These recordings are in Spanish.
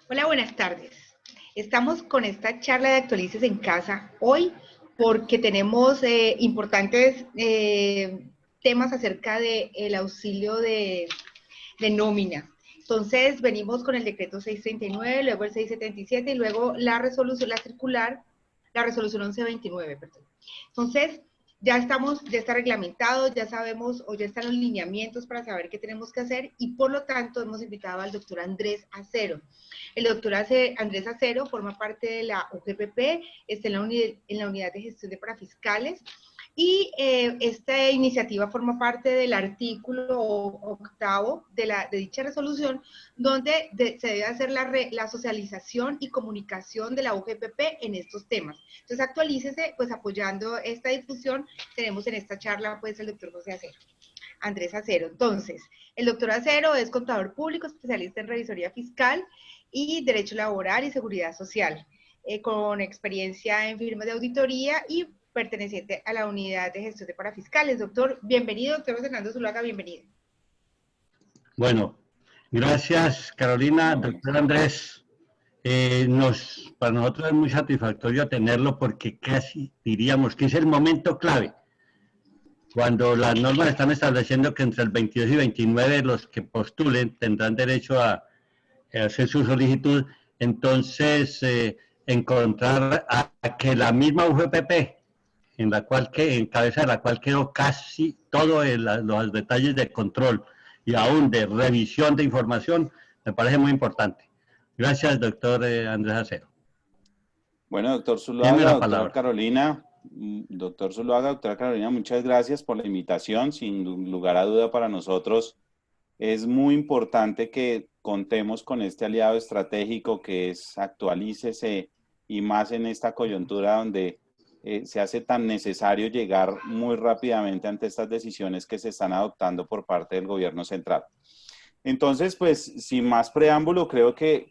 Hola, buenas tardes. Estamos con esta charla de Actualices en Casa hoy porque tenemos importantes temas acerca del auxilio de nómina. Entonces, venimos con el decreto 639, luego el 677 y luego la resolución, la circular, la resolución 1129, perdón. Entonces, ya está reglamentado, ya sabemos o ya están los lineamientos para saber qué tenemos que hacer y por lo tanto hemos invitado al doctor Andrés Acero. El doctor Andrés Acero forma parte de la UGPP, está en la unidad de gestión de parafiscales y esta iniciativa forma parte del artículo octavo de dicha resolución, donde se debe hacer la socialización y comunicación de la UGPP en estos temas. Entonces, actualícese, pues apoyando esta difusión, tenemos en esta charla, pues, el doctor José Acero. Andrés Acero. Entonces, el doctor Acero es contador público, especialista en revisoría fiscal y derecho laboral y seguridad social, con experiencia en firmas de auditoría y perteneciente a la unidad de gestión de parafiscales. Doctor, bienvenido, doctor Fernando Zuluaga, bienvenido. Bueno, gracias Carolina, doctor Andrés. Para nosotros es muy satisfactorio tenerlo porque casi diríamos que es el momento clave. Cuando las normas están estableciendo que entre el 22 y 29 los que postulen tendrán derecho a hacer su solicitud, entonces encontrar a que la misma UGPP, en cabeza de la cual quedó casi todos los detalles de control y aún de revisión de información, me parece muy importante. Gracias, doctor Andrés Acero. Bueno, doctor Tiene Zuluaga, la doctora palabra. Carolina, doctora Carolina, muchas gracias por la invitación. Sin lugar a duda para nosotros es muy importante que contemos con este aliado estratégico que es Actualícese y más en esta coyuntura donde se hace tan necesario llegar muy rápidamente ante estas decisiones que se están adoptando por parte del gobierno central. Entonces, pues, sin más preámbulo, creo que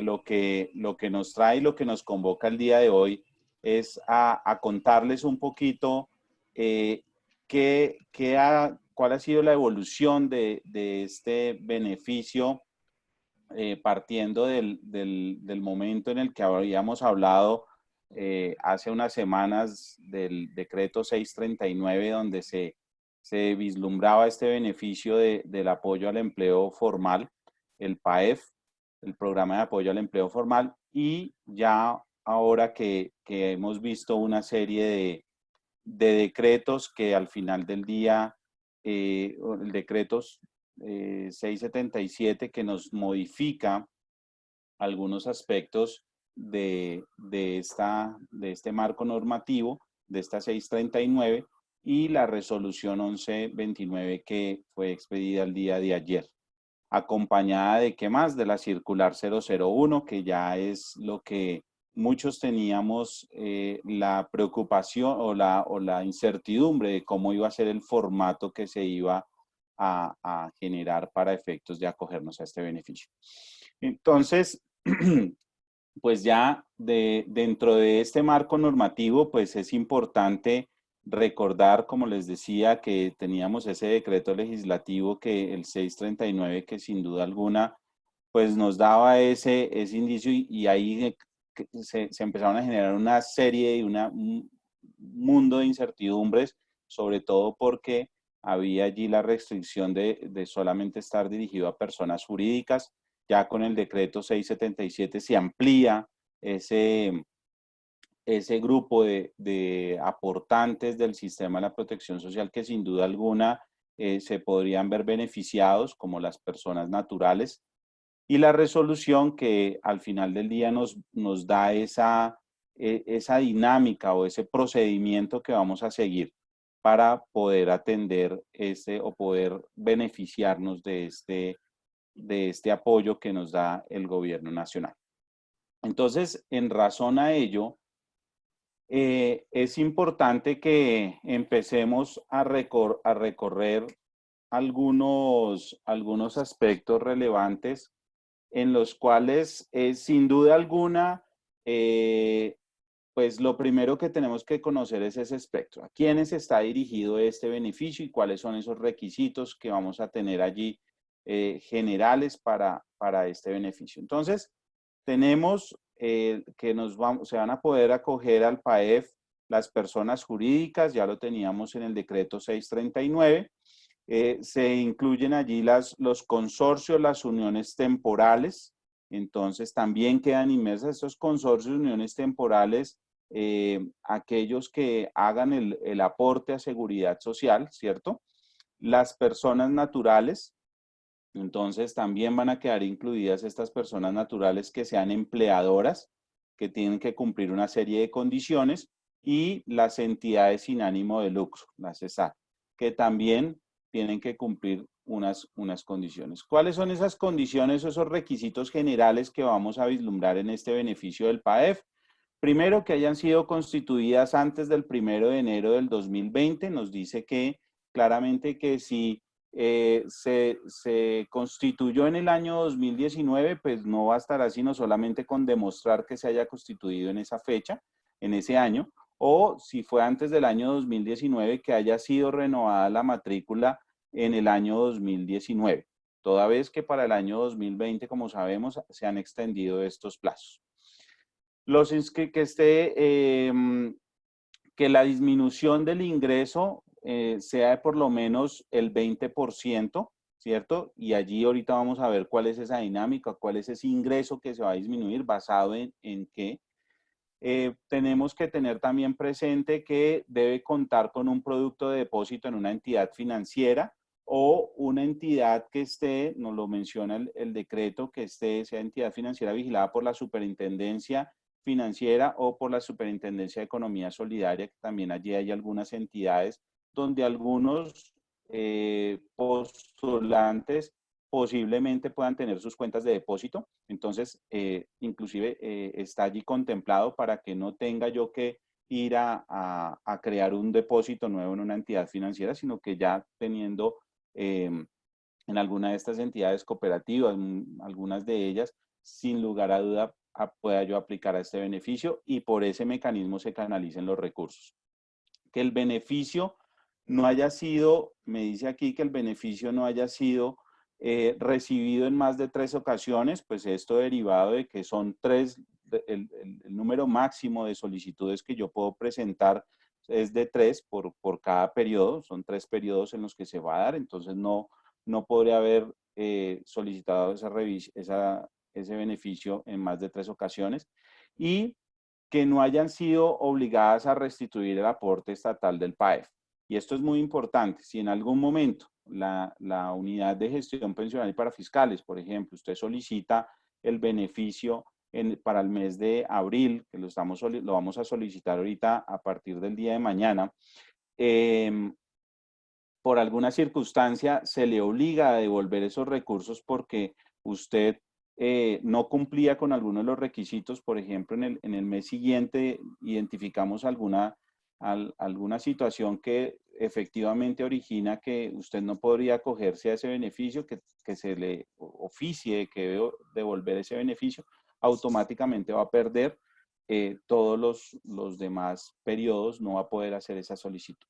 lo que nos trae y lo que nos convoca el día de hoy es a contarles un poquito cuál ha sido la evolución de este beneficio partiendo del momento en el que habíamos hablado hace unas semanas del decreto 639, donde se vislumbraba este beneficio del apoyo al empleo formal, el PAEF, el Programa de Apoyo al Empleo Formal, y ya ahora que hemos visto una serie de decretos que al final del día, el decreto 677 que nos modifica algunos aspectos de este marco normativo, de esta 639, y la resolución 1129 que fue expedida el día de ayer, acompañada de ¿qué más? De la circular 001, que ya es lo que muchos teníamos la preocupación o la incertidumbre de cómo iba a ser el formato que se iba a generar para efectos de acogernos a este beneficio. Entonces, pues ya dentro de este marco normativo, pues es importante recordar, como les decía, que teníamos ese decreto legislativo que el 639, que sin duda alguna, pues nos daba ese indicio y ahí se empezaron a generar una serie y un mundo de incertidumbres, sobre todo porque había allí la restricción de solamente estar dirigido a personas jurídicas. Ya con el decreto 677 se amplía ese grupo de aportantes del sistema de la protección social que sin duda alguna se podrían ver beneficiados como las personas naturales, y la resolución que al final del día nos da esa dinámica o ese procedimiento que vamos a seguir para poder atender o poder beneficiarnos de este apoyo que nos da el gobierno nacional. Entonces, en razón a ello, es importante que empecemos a recorrer algunos aspectos relevantes en los cuales, sin duda alguna, pues lo primero que tenemos que conocer es ese espectro. ¿A quiénes está dirigido este beneficio y cuáles son esos requisitos que vamos a tener allí generales para este beneficio? Entonces, tenemos que se van a poder acoger al PAEF las personas jurídicas, ya lo teníamos en el decreto 639. Se incluyen allí los consorcios, las uniones temporales. Entonces también quedan inmersas estos consorcios, uniones temporales, aquellos que hagan el aporte a seguridad social, ¿cierto? Las personas naturales, entonces también van a quedar incluidas estas personas naturales que sean empleadoras, que tienen que cumplir una serie de condiciones, y las entidades sin ánimo de lucro, las ESAT, que también tienen que cumplir unas condiciones. ¿Cuáles son esas condiciones o esos requisitos generales que vamos a vislumbrar en este beneficio del PAEF? Primero, que hayan sido constituidas antes del 1 de enero del 2020. Nos dice que claramente que si se constituyó en el año 2019, pues no bastará sino solamente con demostrar que se haya constituido en esa fecha, en ese año, o si fue antes del año 2019, que haya sido renovada la matrícula en el año 2019, toda vez que para el año 2020, como sabemos, se han extendido estos plazos. Que la disminución del ingreso sea de por lo menos el 20%, ¿cierto? Y allí ahorita vamos a ver cuál es esa dinámica, cuál es ese ingreso que se va a disminuir, basado en qué. Tenemos que tener también presente que debe contar con un producto de depósito en una entidad financiera o una entidad que esté, nos lo menciona el decreto, que sea entidad financiera vigilada por la Superintendencia Financiera o por la Superintendencia de Economía Solidaria, que también allí hay algunas entidades donde algunos postulantes posiblemente puedan tener sus cuentas de depósito. Entonces, inclusive está allí contemplado para que no tenga yo que ir a crear un depósito nuevo en una entidad financiera, sino que ya teniendo en alguna de estas entidades cooperativas, algunas de ellas, sin lugar a duda, pueda yo aplicar a este beneficio, y por ese mecanismo se canalicen los recursos. Que el beneficio no haya sido, me dice aquí que el beneficio no haya sido recibido en más de 3 ocasiones, pues esto derivado de que son 3, el número máximo de solicitudes que yo puedo presentar es de 3 por cada periodo, son 3 periodos en los que se va a dar, entonces no podría haber solicitado ese beneficio en más de 3 ocasiones, y que no hayan sido obligadas a restituir el aporte estatal del PAEF. Y esto es muy importante. Si en algún momento la unidad de gestión pensional y para fiscales, por ejemplo, usted solicita el beneficio para el mes de abril, que lo vamos a solicitar ahorita a partir del día de mañana, por alguna circunstancia se le obliga a devolver esos recursos porque usted no cumplía con alguno de los requisitos. Por ejemplo, en el mes siguiente identificamos alguna situación que efectivamente origina que usted no podría acogerse a ese beneficio, que se le oficie que debe devolver ese beneficio, automáticamente va a perder todos los demás periodos, no va a poder hacer esa solicitud.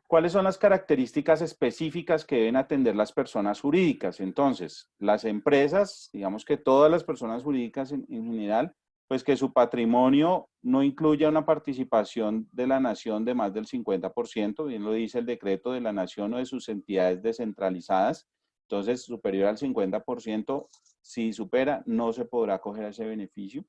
¿Cuáles son las características específicas que deben atender las personas jurídicas? Entonces, las empresas, digamos que todas las personas jurídicas en general, pues que su patrimonio no incluya una participación de la nación de más del 50%, bien lo dice el decreto, de la nación o de sus entidades descentralizadas. Entonces, superior al 50%, si supera, no se podrá acoger a ese beneficio.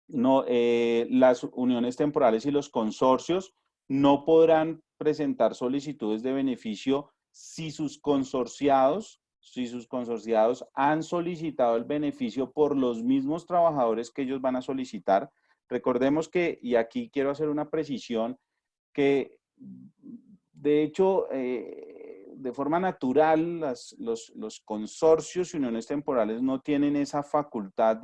No, las uniones temporales y los consorcios no podrán presentar solicitudes de beneficio si sus consorciados han solicitado el beneficio por los mismos trabajadores que ellos van a solicitar. Recordemos que, y aquí quiero hacer una precisión, que de hecho, de forma natural, los consorcios y uniones temporales no tienen esa facultad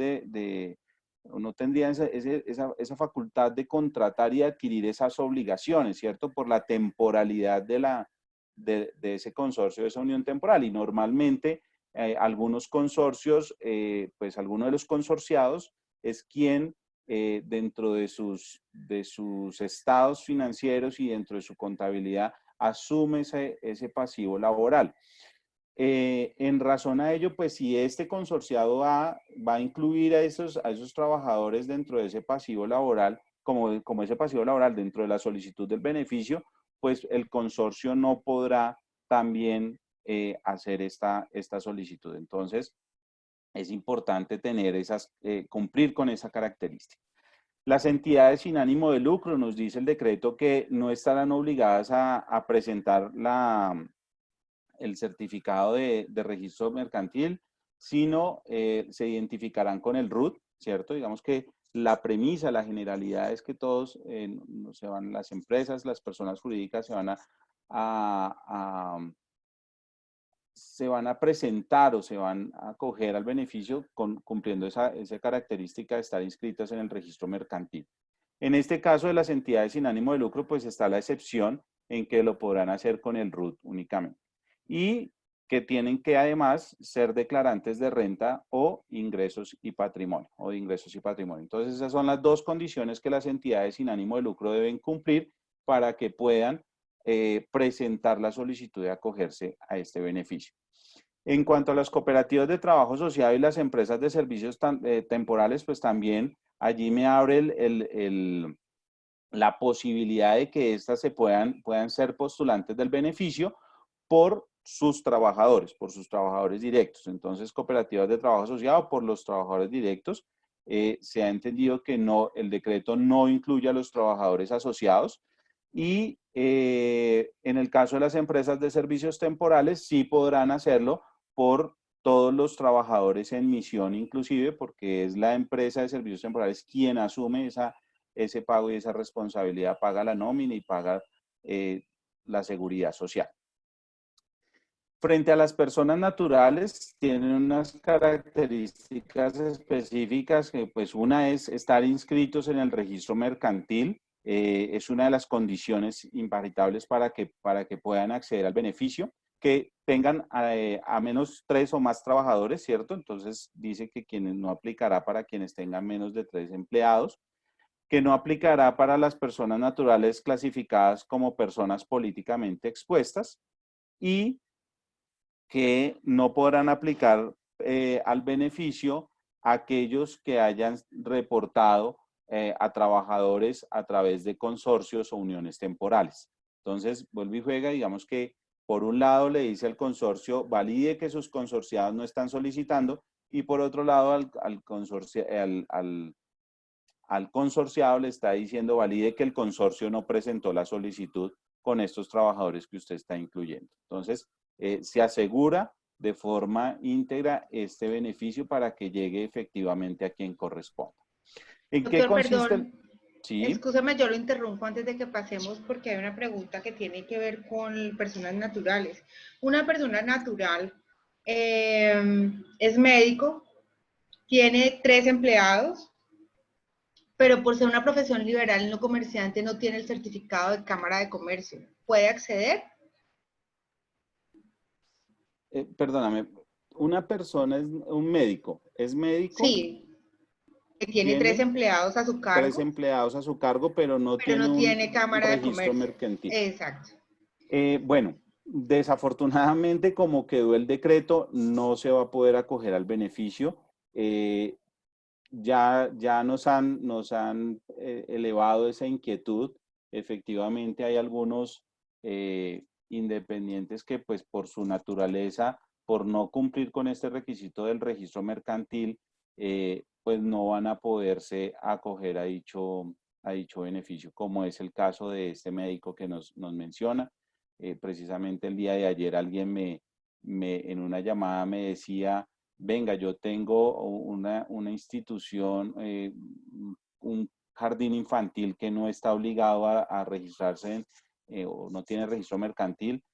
no tendrían esa facultad de contratar y adquirir esas obligaciones, ¿cierto? Por la temporalidad de ese consorcio, de esa unión temporal. Y normalmente algunos consorcios, pues alguno de los consorciados es quien dentro de sus estados financieros y dentro de su contabilidad asume ese pasivo laboral. en razón a ello, pues si este consorciado va a incluir a esos trabajadores dentro de ese pasivo laboral, como ese pasivo laboral dentro de la solicitud del beneficio, pues el consorcio no podrá también hacer esta solicitud. Entonces, es importante tener cumplir con esa característica. Las entidades sin ánimo de lucro, nos dice el decreto que no estarán obligadas a presentar el certificado de registro mercantil, sino se identificarán con el RUT, ¿cierto? Digamos que la premisa, la generalidad es que todos las empresas, las personas jurídicas se van a presentar o se van a acoger al beneficio cumpliendo esa característica de estar inscritas en el registro mercantil. En este caso de las entidades sin ánimo de lucro, pues está la excepción en que lo podrán hacer con el RUT únicamente. Y que tienen que además ser declarantes de renta o ingresos y patrimonio, Entonces esas son las dos condiciones que las entidades sin ánimo de lucro deben cumplir para que puedan presentar la solicitud de acogerse a este beneficio. En cuanto a las cooperativas de trabajo asociado y las empresas de servicios temporales, pues también allí me abre la posibilidad de que éstas puedan ser postulantes del beneficio por sus trabajadores directos. Entonces, cooperativas de trabajo asociado por los trabajadores directos. Se ha entendido que el decreto no incluye a los trabajadores asociados y en el caso de las empresas de servicios temporales sí podrán hacerlo por todos los trabajadores en misión inclusive, porque es la empresa de servicios temporales quien asume ese pago y esa responsabilidad, paga la nómina y paga la seguridad social. Frente a las personas naturales, tienen unas características específicas que pues una es estar inscritos en el registro mercantil, es una de las condiciones imparitables para que puedan acceder al beneficio, que tengan a menos 3 o más trabajadores, ¿cierto? Entonces dice que no aplicará para quienes tengan menos de 3 empleados, que no aplicará para las personas naturales clasificadas como personas políticamente expuestas y que no podrán aplicar al beneficio aquellos que hayan reportado a trabajadores a través de consorcios o uniones temporales. Entonces, vuelve y juega, digamos que por un lado le dice al consorcio, valide que sus consorciados no están solicitando, y por otro lado al consorciado le está diciendo, valide que el consorcio no presentó la solicitud con estos trabajadores que usted está incluyendo. Entonces, se asegura de forma íntegra este beneficio para que llegue efectivamente a quien corresponda. ¿En qué consiste? Perdón, Sí. Excúsame, yo lo interrumpo antes de que pasemos porque hay una pregunta que tiene que ver con personas naturales. Una persona natural es médico, tiene 3 empleados, pero por ser una profesión liberal no comerciante no tiene el certificado de Cámara de Comercio. ¿Puede acceder? Perdóname, una persona es un médico, ¿es médico? Sí, que tiene 3 empleados a su cargo. 3 empleados a su cargo, pero no tiene un Cámara de registro Comercio. mercantil. Exacto. Bueno, desafortunadamente, como quedó el decreto, no se va a poder acoger al beneficio. Ya nos han elevado esa inquietud. Efectivamente, hay algunos independientes que, pues, por su naturaleza, por no cumplir con este requisito del registro mercantil, pues no van a poderse acoger a dicho beneficio, como es el caso de este médico que nos menciona. Precisamente el día de ayer alguien en una llamada me decía, venga, yo tengo una institución, un jardín infantil que no está obligado a registrarse o no tiene registro mercantil,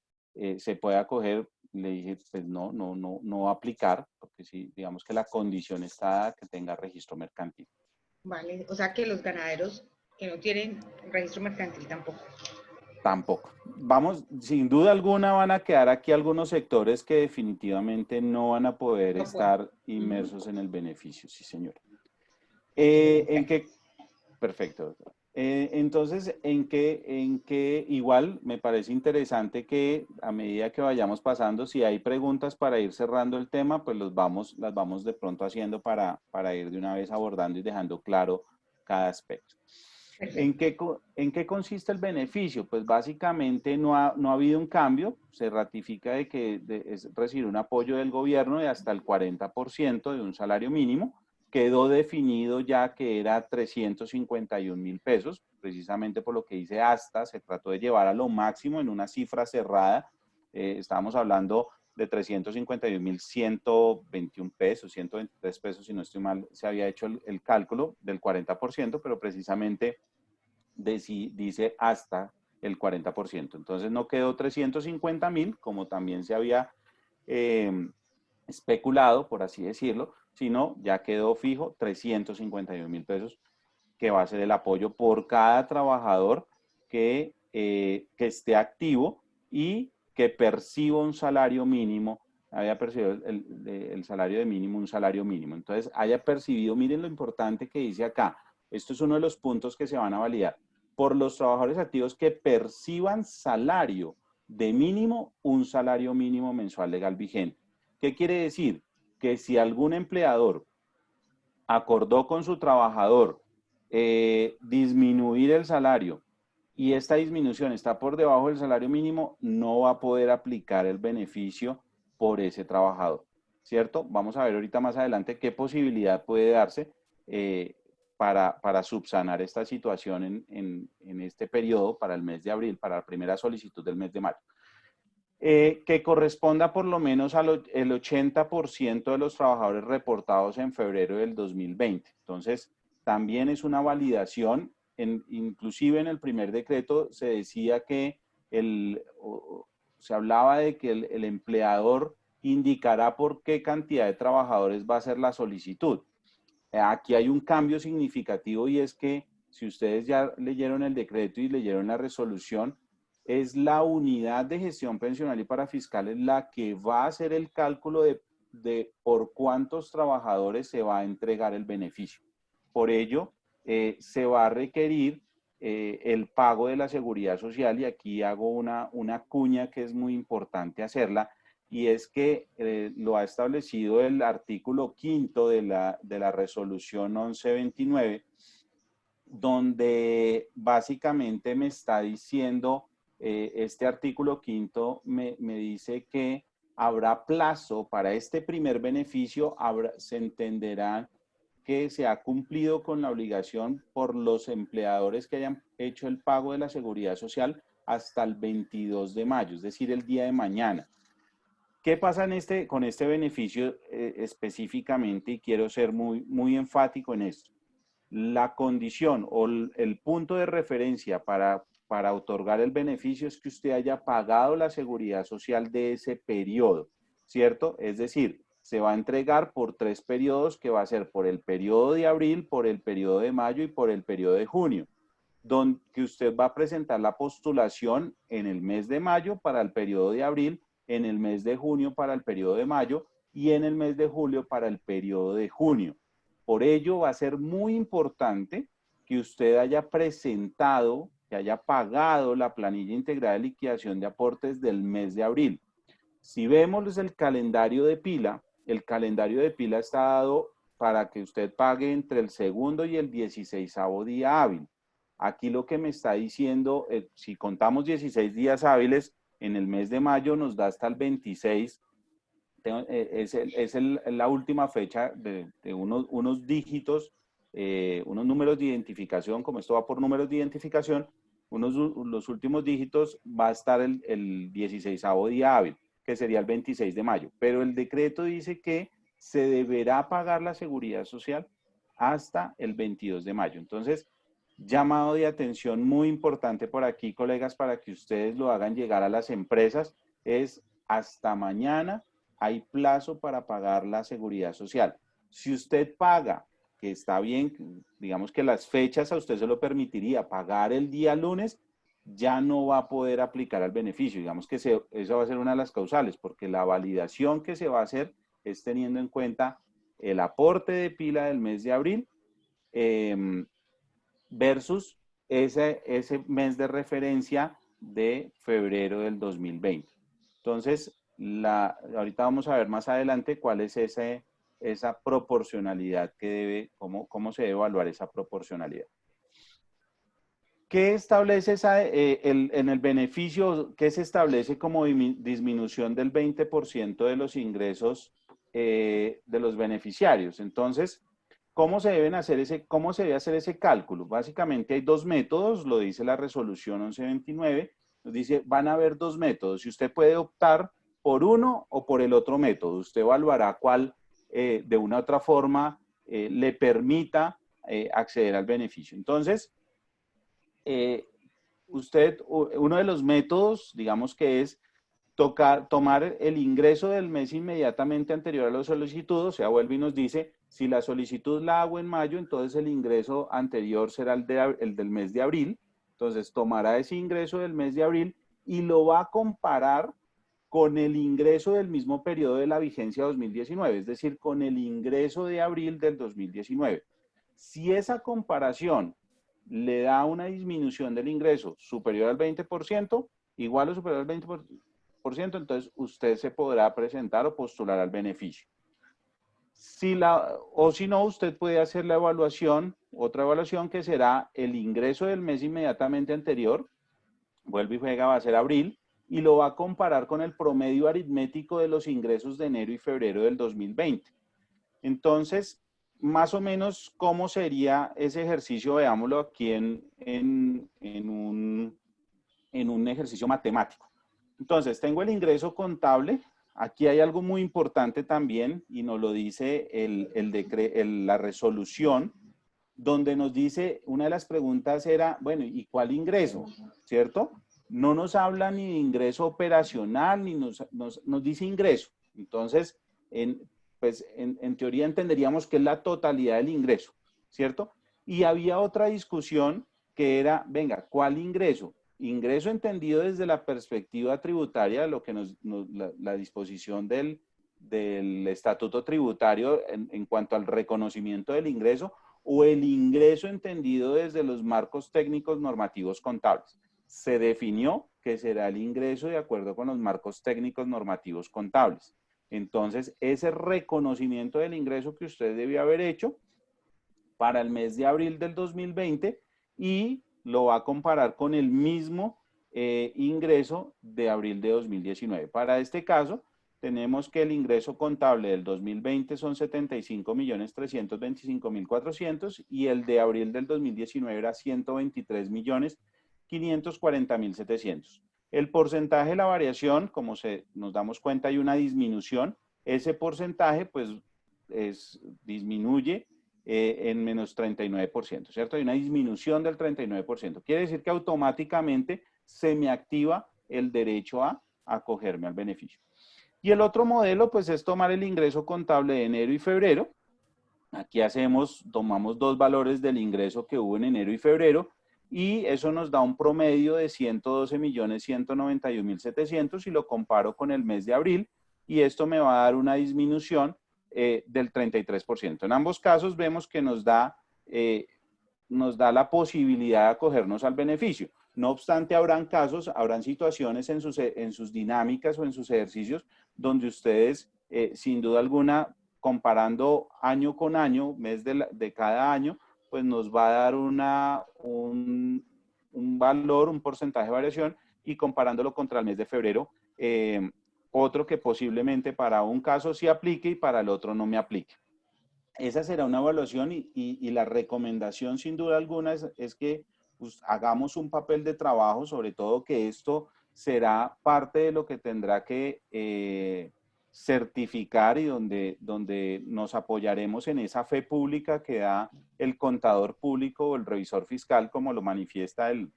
¿se puede acoger? Le dije, pues no va a aplicar, porque sí, digamos que la condición está que tenga registro mercantil. Vale, o sea que los ganaderos que no tienen registro mercantil tampoco. Tampoco. Vamos, sin duda alguna van a quedar aquí algunos sectores que definitivamente no van a poder estar inmersos en el beneficio, sí señor. Perfecto. Entonces, ¿en qué igual me parece interesante que a medida que vayamos pasando, si hay preguntas para ir cerrando el tema, pues las vamos de pronto haciendo para ir de una vez abordando y dejando claro cada aspecto. ¿En qué consiste el beneficio? Pues básicamente no ha habido un cambio, se ratifica de que es recibir un apoyo del gobierno de hasta el 40% de un salario mínimo. Quedó definido ya que era 351.000 pesos, precisamente por lo que dice hasta, se trató de llevar a lo máximo en una cifra cerrada. Estábamos hablando de 351.121 pesos, 123 pesos, si no estoy mal, se había hecho el cálculo del 40%, pero precisamente dice hasta el 40%. Entonces no quedó 350.000, como también se había especulado, por así decirlo, sino ya quedó fijo 351.000 pesos, que va a ser el apoyo por cada trabajador que esté activo y que perciba un salario mínimo, haya percibido el salario de mínimo, un salario mínimo. Entonces, haya percibido, miren lo importante que dice acá, esto es uno de los puntos que se van a validar, por los trabajadores activos que perciban salario de mínimo, un salario mínimo mensual legal vigente. ¿Qué quiere decir? Que si algún empleador acordó con su trabajador disminuir el salario y esta disminución está por debajo del salario mínimo, no va a poder aplicar el beneficio por ese trabajador, ¿cierto? Vamos a ver ahorita más adelante qué posibilidad puede darse para subsanar esta situación en este periodo, para el mes de abril, para la primera solicitud del mes de mayo. Que corresponda por lo menos al el 80% de los trabajadores reportados en febrero del 2020. Entonces, también es una validación, inclusive en el primer decreto se decía que se hablaba de que el empleador indicará por qué cantidad de trabajadores va a hacer la solicitud. Aquí hay un cambio significativo y es que si ustedes ya leyeron el decreto y leyeron la resolución, es la unidad de gestión pensional y parafiscales la que va a hacer el cálculo de por cuántos trabajadores se va a entregar el beneficio. Por ello, se va a requerir el pago de la seguridad social y aquí hago una cuña que es muy importante hacerla y es que lo ha establecido el artículo 5 de la resolución 1129, donde básicamente me está diciendo este artículo 5 me dice que habrá plazo para este primer beneficio, se entenderá que se ha cumplido con la obligación por los empleadores que hayan hecho el pago de la seguridad social hasta el 22 de mayo, es decir, el día de mañana. ¿Qué pasa con este beneficio específicamente? Y quiero ser muy enfático en esto. La condición o el punto de referencia para otorgar el beneficio es que usted haya pagado la seguridad social de ese periodo, ¿cierto? Es decir, se va a entregar por 3 periodos que va a ser por el periodo de abril, por el periodo de mayo y por el periodo de junio, donde usted va a presentar la postulación en el mes de mayo para el periodo de abril, en el mes de junio para el periodo de mayo y en el mes de julio para el periodo de junio. Por ello va a ser muy importante que usted haya presentado, que haya pagado la planilla integral de liquidación de aportes del mes de abril. Si vemos el calendario de pila está dado para que usted pague entre el segundo y el 16º día hábil. Aquí lo que me está diciendo, si contamos 16 días hábiles, en el mes de mayo nos da hasta el 26, es la última fecha de unos dígitos, unos números de identificación, como esto va por números de identificación, los últimos dígitos va a estar el 16º día hábil, que sería el 26 de mayo. Pero el decreto dice que se deberá pagar la seguridad social hasta el 22 de mayo. Entonces, llamado de atención muy importante por aquí, colegas, para que ustedes lo hagan llegar a las empresas, es hasta mañana hay plazo para pagar la seguridad social. Si usted paga, que está bien, digamos que las fechas a usted se lo permitiría pagar el día lunes, ya no va a poder aplicar al beneficio. Digamos que eso va a ser una de las causales, porque la validación que se va a hacer es teniendo en cuenta el aporte de pila del mes de abril versus ese mes de referencia de febrero del 2020. Entonces, ahorita vamos a ver más adelante cuál es esa proporcionalidad que debe, cómo se debe evaluar esa proporcionalidad. ¿Qué establece en el beneficio, qué se establece como disminución del 20% de los ingresos de los beneficiarios? Entonces, ¿cómo se debe hacer ese cálculo? Básicamente hay dos métodos, lo dice la resolución 1129, nos dice, van a haber dos métodos y usted puede optar por uno o por el otro método. Usted evaluará cuál de una u otra forma le permita acceder al beneficio. Entonces, uno de los métodos, digamos que es tomar el ingreso del mes inmediatamente anterior a la solicitud, o sea, vuelve y nos dice, si la solicitud la hago en mayo, entonces el ingreso anterior será el del mes de abril. Entonces, tomará ese ingreso del mes de abril y lo va a comparar con el ingreso del mismo periodo de la vigencia 2019, es decir, con el ingreso de abril del 2019. Si esa comparación le da una disminución del ingreso superior al 20%, igual o superior al 20%, entonces usted se podrá presentar o postular al beneficio. O si no, usted puede hacer la evaluación, otra evaluación que será el ingreso del mes inmediatamente anterior, vuelve y juega, va a ser abril, y lo va a comparar con el promedio aritmético de los ingresos de enero y febrero del 2020. Entonces, más o menos, ¿cómo sería ese ejercicio? Veámoslo aquí en un ejercicio matemático. Entonces, tengo el ingreso contable. Aquí hay algo muy importante también, y nos lo dice la resolución, donde nos dice, una de las preguntas era, bueno, ¿y cuál ingreso? ¿Cierto? No nos habla ni de ingreso operacional, ni nos dice ingreso. Entonces, en teoría entenderíamos que es la totalidad del ingreso, ¿cierto? Y había otra discusión que era, venga, ¿cuál ingreso? Ingreso entendido desde la perspectiva tributaria, lo que la disposición del estatuto tributario en cuanto al reconocimiento del ingreso, o el ingreso entendido desde los marcos técnicos normativos contables. Se definió que será el ingreso de acuerdo con los marcos técnicos normativos contables. Entonces, ese reconocimiento del ingreso que usted debió haber hecho para el mes de abril del 2020 y lo va a comparar con el mismo ingreso de abril de 2019. Para este caso, tenemos que el ingreso contable del 2020 son 75.325.400 y el de abril del 2019 era 123.540.700. El porcentaje de la variación, como nos damos cuenta, hay una disminución. Ese porcentaje, pues, disminuye en menos 39%, ¿cierto? Hay una disminución del 39%. Quiere decir que automáticamente se me activa el derecho a acogerme al beneficio. Y el otro modelo, pues, es tomar el ingreso contable de enero y febrero. Aquí tomamos dos valores del ingreso que hubo en enero y febrero, y eso nos da un promedio de 112.191.700 y lo comparo con el mes de abril, y esto me va a dar una disminución del 33%. En ambos casos vemos que nos da la posibilidad de acogernos al beneficio. No obstante, habrán situaciones en sus dinámicas o en sus ejercicios donde ustedes, sin duda alguna, comparando año con año, mes de cada año, pues nos va a dar un valor, un porcentaje de variación, y comparándolo contra el mes de febrero, otro que posiblemente para un caso sí aplique y para el otro no me aplique. Esa será una evaluación y la recomendación sin duda alguna es que pues, hagamos un papel de trabajo, sobre todo que esto será parte de lo que tendrá que certificar y donde nos apoyaremos en esa fe pública que da el contador público o el revisor fiscal, como lo manifiesta el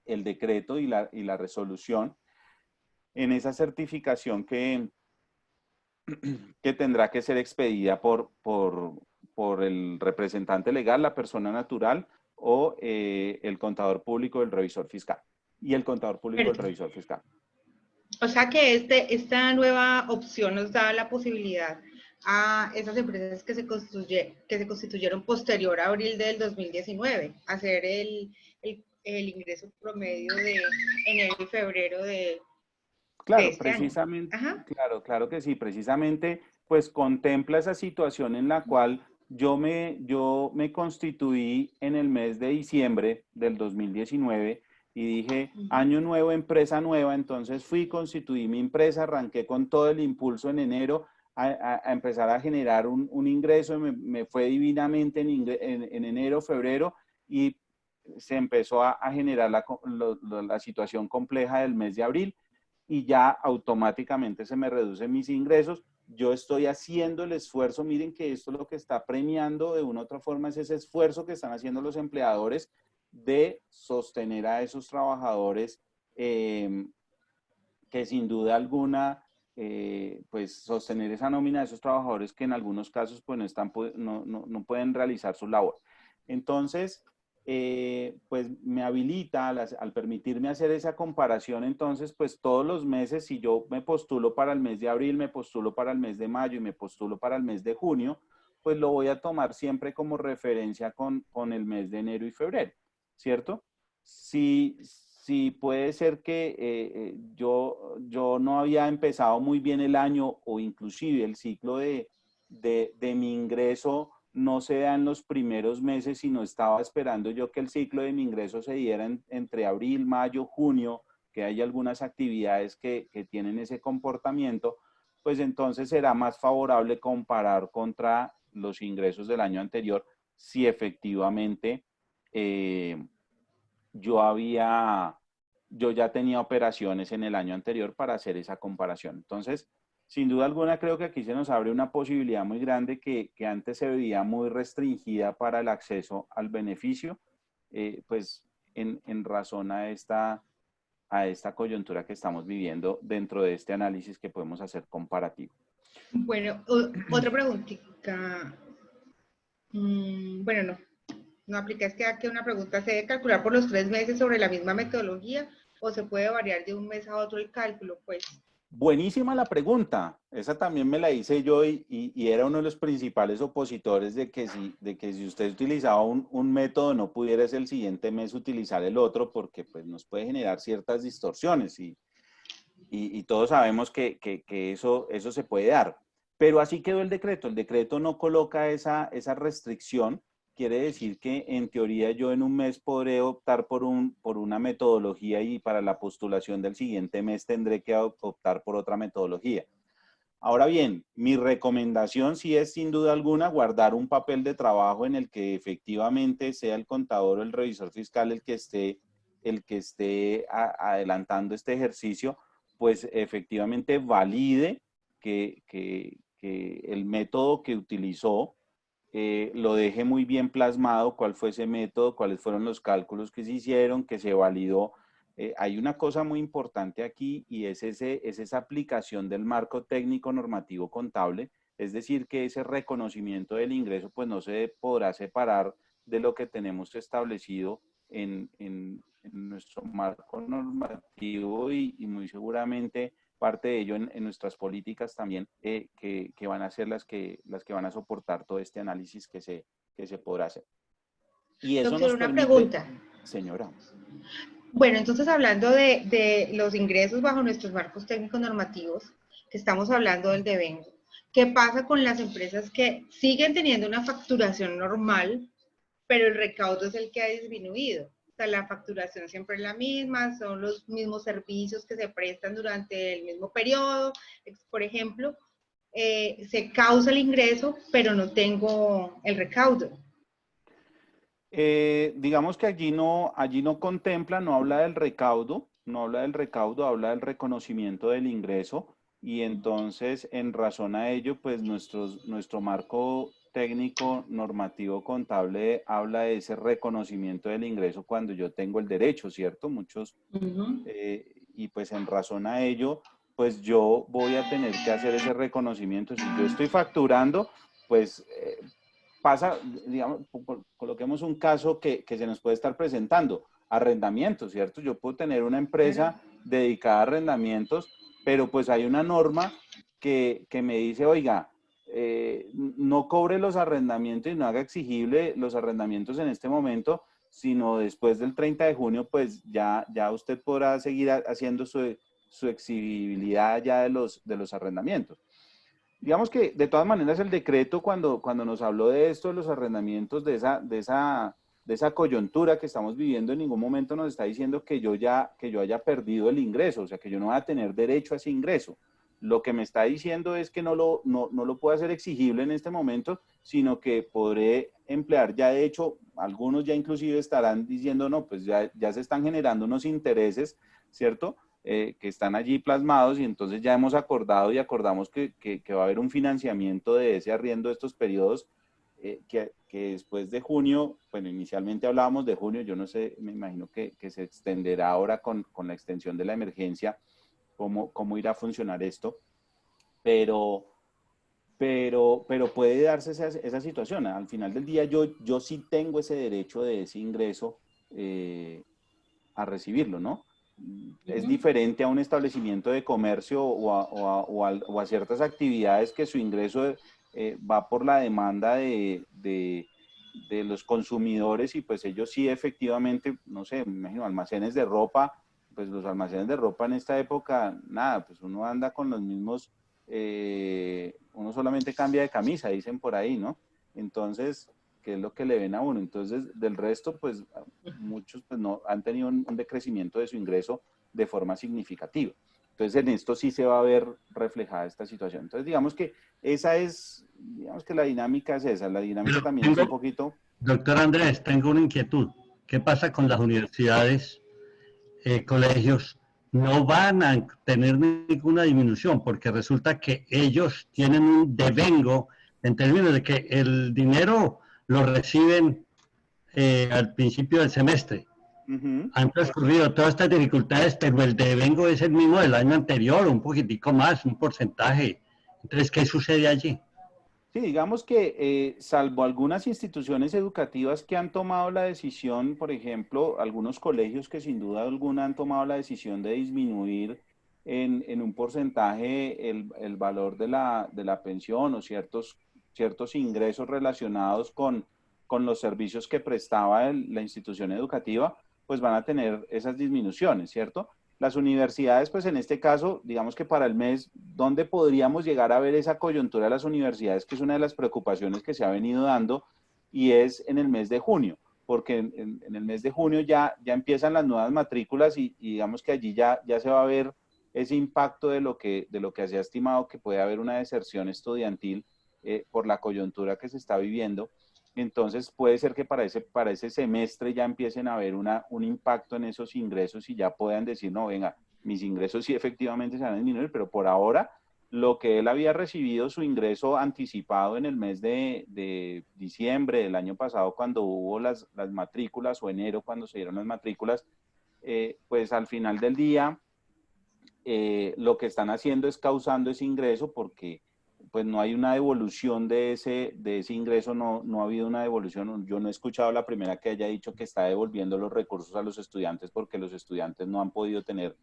decreto y la resolución, en esa certificación que tendrá que ser expedida por el representante legal, la persona natural o el contador público del revisor fiscal y el contador público del revisor fiscal. O sea que esta nueva opción nos da la posibilidad a esas empresas que se constituyeron posterior a abril del 2019, hacer el ingreso promedio de enero y febrero de Claro, este año. precisamente, Ajá. claro que sí, precisamente, pues contempla esa situación en la cual yo me constituí en el mes de diciembre del 2019 y dije, año nuevo, empresa nueva, entonces fui, constituí mi empresa, arranqué con todo el impulso en enero a empezar a generar un ingreso, me fue divinamente en enero, febrero, y se empezó a generar la situación compleja del mes de abril y ya automáticamente se me reducen mis ingresos. Yo estoy haciendo el esfuerzo, miren que esto es lo que está premiando de una u otra forma, es ese esfuerzo que están haciendo los empleadores de sostener a esos trabajadores, que sin duda alguna, pues sostener esa nómina de esos trabajadores que en algunos casos pues no pueden realizar su labor. Entonces, pues me habilita al permitirme hacer esa comparación. Entonces, pues todos los meses, si yo me postulo para el mes de abril, me postulo para el mes de mayo y me postulo para el mes de junio, pues lo voy a tomar siempre como referencia con el mes de enero y febrero, ¿cierto? Si puede ser que yo no había empezado muy bien el año o inclusive el ciclo de mi ingreso no se da en los primeros meses, sino estaba esperando yo que el ciclo de mi ingreso se diera entre abril, mayo, junio, que hay algunas actividades que tienen ese comportamiento, pues entonces será más favorable comparar contra los ingresos del año anterior si efectivamente yo ya tenía operaciones en el año anterior para hacer esa comparación. Entonces, sin duda alguna, creo que aquí se nos abre una posibilidad muy grande que antes se veía muy restringida para el acceso al beneficio, pues en razón a esta coyuntura que estamos viviendo dentro de este análisis que podemos hacer comparativo. Bueno, otra preguntita. Bueno, no aplica, es que aquí una pregunta, ¿se debe calcular por los 3 meses sobre la misma metodología o se puede variar de un mes a otro el cálculo? Pues Buenísima la pregunta. Esa también me la hice yo y era uno de los principales opositores de que si usted utilizaba un método no pudiera el siguiente mes utilizar el otro porque pues nos puede generar ciertas distorsiones y todos sabemos que eso se puede dar. Pero así quedó el decreto. El decreto no coloca esa restricción. Quiere decir que en teoría yo en un mes podré optar por una metodología y para la postulación del siguiente mes tendré que optar por otra metodología. Ahora bien, mi recomendación sí es sin duda alguna guardar un papel de trabajo en el que efectivamente sea el contador o el revisor fiscal el que esté adelantando este ejercicio, pues efectivamente valide que el método que utilizó lo deje muy bien plasmado, cuál fue ese método, cuáles fueron los cálculos que se hicieron, que se validó. Hay una cosa muy importante aquí y es esa aplicación del marco técnico normativo contable, es decir, que ese reconocimiento del ingreso pues no se podrá separar de lo que tenemos establecido en nuestro marco normativo y muy seguramente parte de ello en nuestras políticas también, que van a ser las que van a soportar todo este análisis que se podrá hacer. Y eso doctor, nos una permite, pregunta. señora. Bueno, entonces hablando de los ingresos bajo nuestros marcos técnicos normativos, que estamos hablando del devengo, ¿qué pasa con las empresas que siguen teniendo una facturación normal, pero el recaudo es el que ha disminuido? O sea, la facturación siempre es la misma, son los mismos servicios que se prestan durante el mismo periodo, por ejemplo, se causa el ingreso, pero no tengo el recaudo. Digamos que allí no contempla, no habla del recaudo, habla del reconocimiento del ingreso y entonces en razón a ello, pues nuestro marco técnico normativo contable habla de ese reconocimiento del ingreso cuando yo tengo el derecho, ¿cierto? Y pues en razón a ello, pues yo voy a tener que hacer ese reconocimiento. Si yo estoy facturando, pues pasa, digamos, coloquemos un caso que se nos puede estar presentando, arrendamientos, ¿cierto? Yo puedo tener una empresa dedicada a arrendamientos, pero pues hay una norma que me dice, oiga, no cobre los arrendamientos y no haga exigible los arrendamientos en este momento, sino después del 30 de junio, pues ya usted podrá seguir haciendo su exigibilidad ya de los arrendamientos. Digamos que, de todas maneras, el decreto, cuando nos habló de esto, de los arrendamientos, de esa coyuntura que estamos viviendo, en ningún momento nos está diciendo que yo haya perdido el ingreso, o sea, que yo no voy a tener derecho a ese ingreso. Lo que me está diciendo es que no lo puedo hacer exigible en este momento, sino que podré emplear. Ya de hecho, algunos ya inclusive estarán diciendo, no, pues ya se están generando unos intereses, ¿cierto?, que están allí plasmados, y entonces ya hemos acordado y acordamos que va a haber un financiamiento de ese arriendo de estos periodos, que después de junio, bueno, inicialmente hablábamos de junio, yo no sé, me imagino que se extenderá ahora con la extensión de la emergencia, cómo irá a funcionar esto, pero puede darse esa situación. Al final del día yo sí tengo ese derecho de ese ingreso a recibirlo, ¿no? Es diferente a un establecimiento de comercio o a ciertas actividades que su ingreso va por la demanda de los consumidores, y pues ellos sí efectivamente, no sé, me imagino almacenes de ropa, pues los almacenes de ropa en esta época, nada, pues uno anda con los mismos, uno solamente cambia de camisa, dicen por ahí, ¿no? Entonces, ¿qué es lo que le ven a uno? Entonces, del resto, pues muchos pues, no han tenido un decrecimiento de su ingreso de forma significativa. Entonces, en esto sí se va a ver reflejada esta situación. Entonces, digamos que la dinámica es esa. La dinámica también es un poquito... Doctor Andrés, tengo una inquietud. ¿Qué pasa con las universidades, colegios? No van a tener ninguna disminución porque resulta que ellos tienen un devengo en términos de que el dinero lo reciben al principio del semestre. Han transcurrido todas estas dificultades, pero el devengo es el mismo del año anterior, un poquitico más, un porcentaje. Entonces, ¿qué sucede allí? Sí, digamos que salvo algunas instituciones educativas que han tomado la decisión, por ejemplo, algunos colegios que sin duda alguna han tomado la decisión de disminuir en un porcentaje el valor de la pensión o ciertos ingresos relacionados con los servicios que prestaba la institución educativa, pues van a tener esas disminuciones, ¿cierto? Las universidades, pues en este caso, digamos que para el mes, ¿dónde podríamos llegar a ver esa coyuntura de las universidades? Que es una de las preocupaciones que se ha venido dando, y es en el mes de junio, porque en el mes de junio ya empiezan las nuevas matrículas, y digamos que allí ya se va a ver ese impacto de lo que se ha estimado que puede haber una deserción estudiantil por la coyuntura que se está viviendo. Entonces puede ser que para ese semestre ya empiecen a ver un impacto en esos ingresos, y ya puedan decir, no, venga, mis ingresos sí efectivamente se van a disminuir, pero por ahora lo que él había recibido, su ingreso anticipado en el mes de diciembre del año pasado, cuando hubo las matrículas, o enero cuando se dieron las matrículas, pues al final del día lo que están haciendo es causando ese ingreso, porque pues no hay una devolución de ese ingreso, no ha habido una devolución. Yo no he escuchado la primera que haya dicho que está devolviendo los recursos a los estudiantes porque los estudiantes no han podido tener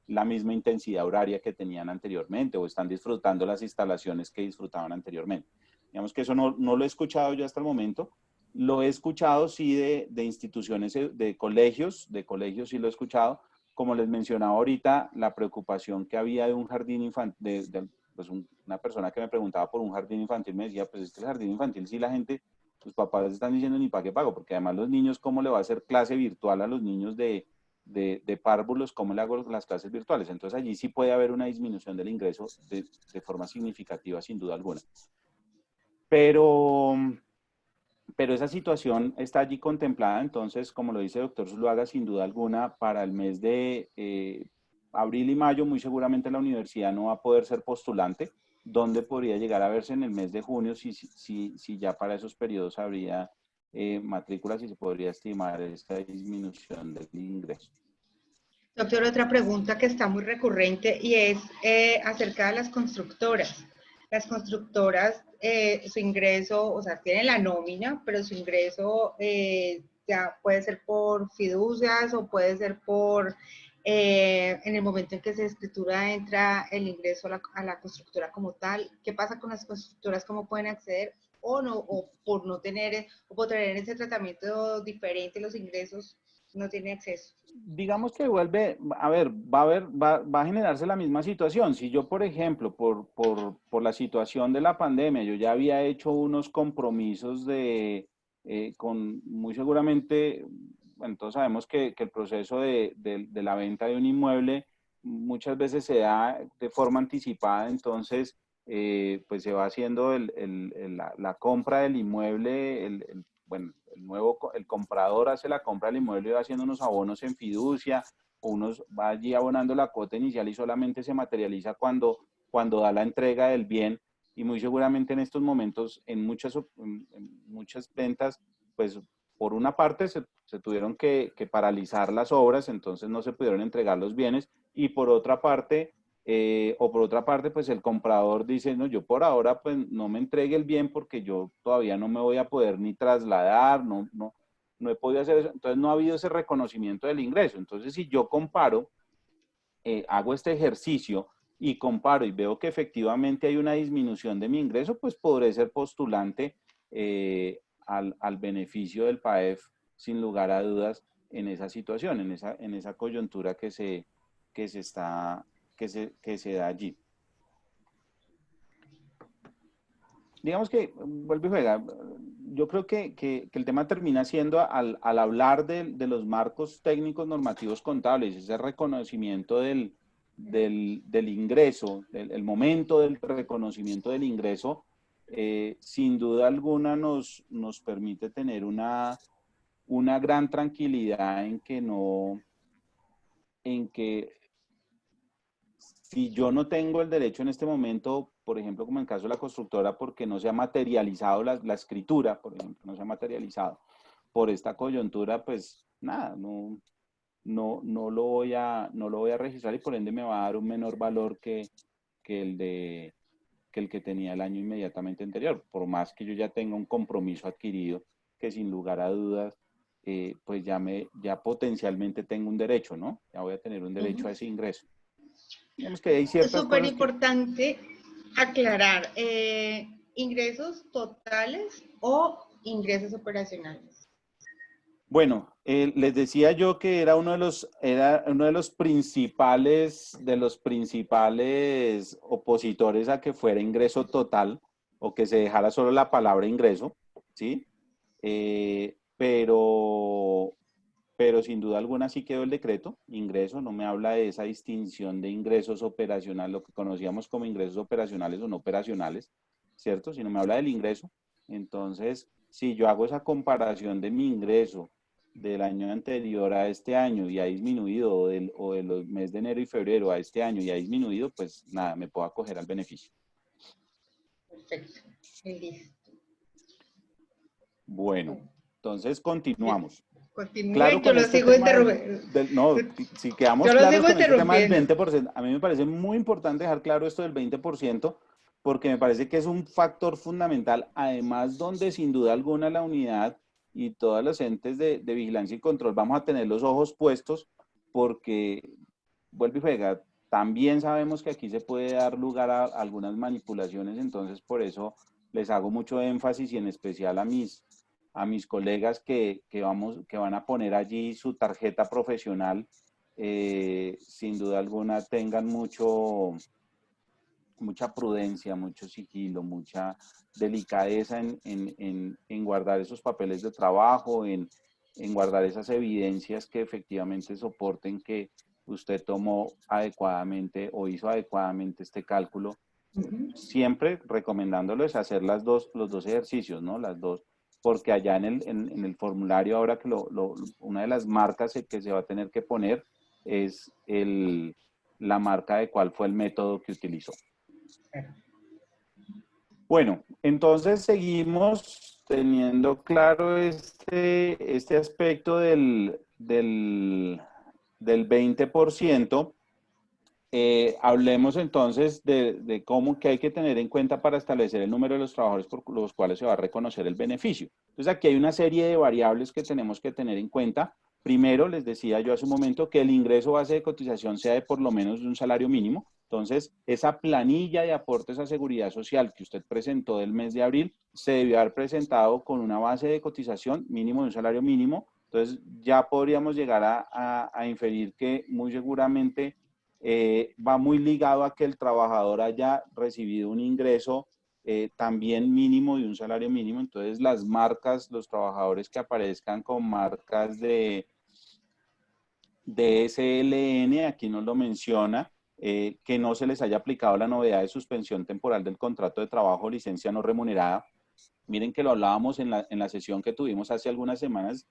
la misma intensidad horaria que tenían anteriormente, o están disfrutando las instalaciones que disfrutaban anteriormente. Digamos que eso no lo he escuchado yo hasta el momento. Lo he escuchado sí de instituciones, de colegios sí lo he escuchado. Como les mencionaba ahorita, la preocupación que había de un jardín infantil, pues una persona que me preguntaba por un jardín infantil me decía, pues es que el jardín infantil, sí, la gente, los papás están diciendo ni para qué pago, porque además los niños, ¿cómo le va a hacer clase virtual a los niños de párvulos? ¿Cómo le hago las clases virtuales? Entonces allí sí puede haber una disminución del ingreso de forma significativa, sin duda alguna. Pero esa situación está allí contemplada. Entonces, como lo dice el doctor Zuluaga, sin duda alguna, para el mes de abril y mayo, muy seguramente la universidad no va a poder ser postulante. ¿Dónde podría llegar a verse en el mes de junio si ya para esos periodos habría matrículas y se podría estimar esta disminución del ingreso? Doctor, otra pregunta que está muy recurrente, y es acerca de las constructoras. Las constructoras, su ingreso, o sea, tienen la nómina, pero su ingreso ya puede ser por fiducias o puede ser por en el momento en que se escritura entra el ingreso a la constructora como tal. ¿Qué pasa con las constructoras? ¿Cómo pueden acceder? O no, o por no tener, o por tener ese tratamiento diferente los ingresos, no tiene acceso. Digamos que vuelve, a ver, va a generarse la misma situación. Si yo, por ejemplo, por la situación de la pandemia, yo ya había hecho unos compromisos con muy seguramente, bueno, todos sabemos que el proceso de la venta de un inmueble muchas veces se da de forma anticipada, entonces, pues se va haciendo la compra del inmueble, bueno, el comprador hace la compra del inmueble y va haciendo unos abonos en fiducia, o va allí abonando la cuota inicial y solamente se materializa cuando da la entrega del bien. Y muy seguramente en estos momentos, en muchas ventas, pues por una parte se tuvieron que paralizar las obras, entonces no se pudieron entregar los bienes, y por otra parte, pues el comprador dice, no, yo por ahora pues no me entregue el bien porque yo todavía no me voy a poder ni trasladar, no he podido hacer eso. Entonces no ha habido ese reconocimiento del ingreso. Entonces si yo comparo, hago este ejercicio y comparo y veo que efectivamente hay una disminución de mi ingreso, pues podré ser postulante al beneficio del PAEF sin lugar a dudas en esa situación, en esa coyuntura que se da allí. Digamos que, vuelve y juega, yo creo que el tema termina siendo, al hablar de los marcos técnicos normativos contables, ese reconocimiento del ingreso, el momento del reconocimiento del ingreso, sin duda alguna nos permite tener una gran tranquilidad en que si yo no tengo el derecho en este momento, por ejemplo, como en el caso de la constructora, porque no se ha materializado la escritura, por ejemplo, no se ha materializado por esta coyuntura, pues nada, no lo voy a registrar y por ende me va a dar un menor valor que el que tenía el año inmediatamente anterior, por más que yo ya tenga un compromiso adquirido que sin lugar a dudas, pues ya potencialmente tengo un derecho, ¿no? Ya voy a tener un derecho a ese ingreso. Digamos que hay Es ciertas súper cosas que... importante aclarar, ingresos totales o ingresos operacionales. Bueno, les decía yo que era uno de los principales opositores a que fuera ingreso total o que se dejara solo la palabra ingreso, ¿sí? Pero sin duda alguna sí quedó el decreto, ingreso, no me habla de esa distinción de ingresos operacionales, lo que conocíamos como ingresos operacionales o no operacionales, ¿cierto? Sino me habla del ingreso. Entonces, si yo hago esa comparación de mi ingreso del año anterior a este año y ha disminuido, o de los meses de enero y febrero a este año y ha disminuido, pues nada, me puedo acoger al beneficio. Perfecto, listo. Bueno, entonces continuamos. Continúe, Claro, yo con lo este sigo tema interrumpiendo. no, si quedamos Yo lo claros sigo con este tema del interrumpiendo. 20%, a mí me parece muy importante dejar claro esto del 20%, porque me parece que es un factor fundamental, además donde sin duda alguna la unidad y todos los entes de vigilancia y control vamos a tener los ojos puestos, porque, vuelve y juega, también sabemos que aquí se puede dar lugar a algunas manipulaciones, entonces por eso les hago mucho énfasis y en especial a mis colegas que van a poner allí su tarjeta profesional, sin duda alguna tengan mucha prudencia, mucho sigilo, mucha delicadeza en guardar esos papeles de trabajo, en guardar esas evidencias que efectivamente soporten que usted tomó adecuadamente o hizo adecuadamente este cálculo. Siempre recomendándoles hacer los dos ejercicios, ¿no? Las dos, porque allá en el formulario, ahora que una de las marcas que se va a tener que poner es la marca de cuál fue el método que utilizó. Bueno, entonces seguimos teniendo claro este aspecto del 20%. Hablemos entonces de cómo que hay que tener en cuenta para establecer el número de los trabajadores por los cuales se va a reconocer el beneficio. Entonces aquí hay una serie de variables que tenemos que tener en cuenta Primero, les decía yo hace un momento que el ingreso base de cotización sea de por lo menos de un salario mínimo. Entonces, esa planilla de aportes a seguridad social que usted presentó del mes de abril se debió haber presentado con una base de cotización mínimo de un salario mínimo. Entonces, ya podríamos llegar a inferir que muy seguramente va muy ligado a que el trabajador haya recibido un ingreso también mínimo de un salario mínimo. Entonces, las marcas, los trabajadores que aparezcan con marcas de SLN, aquí nos lo menciona, que no se les haya aplicado la novedad de suspensión temporal del contrato de trabajo o licencia no remunerada. Miren que lo hablábamos en la sesión que tuvimos hace algunas semanas,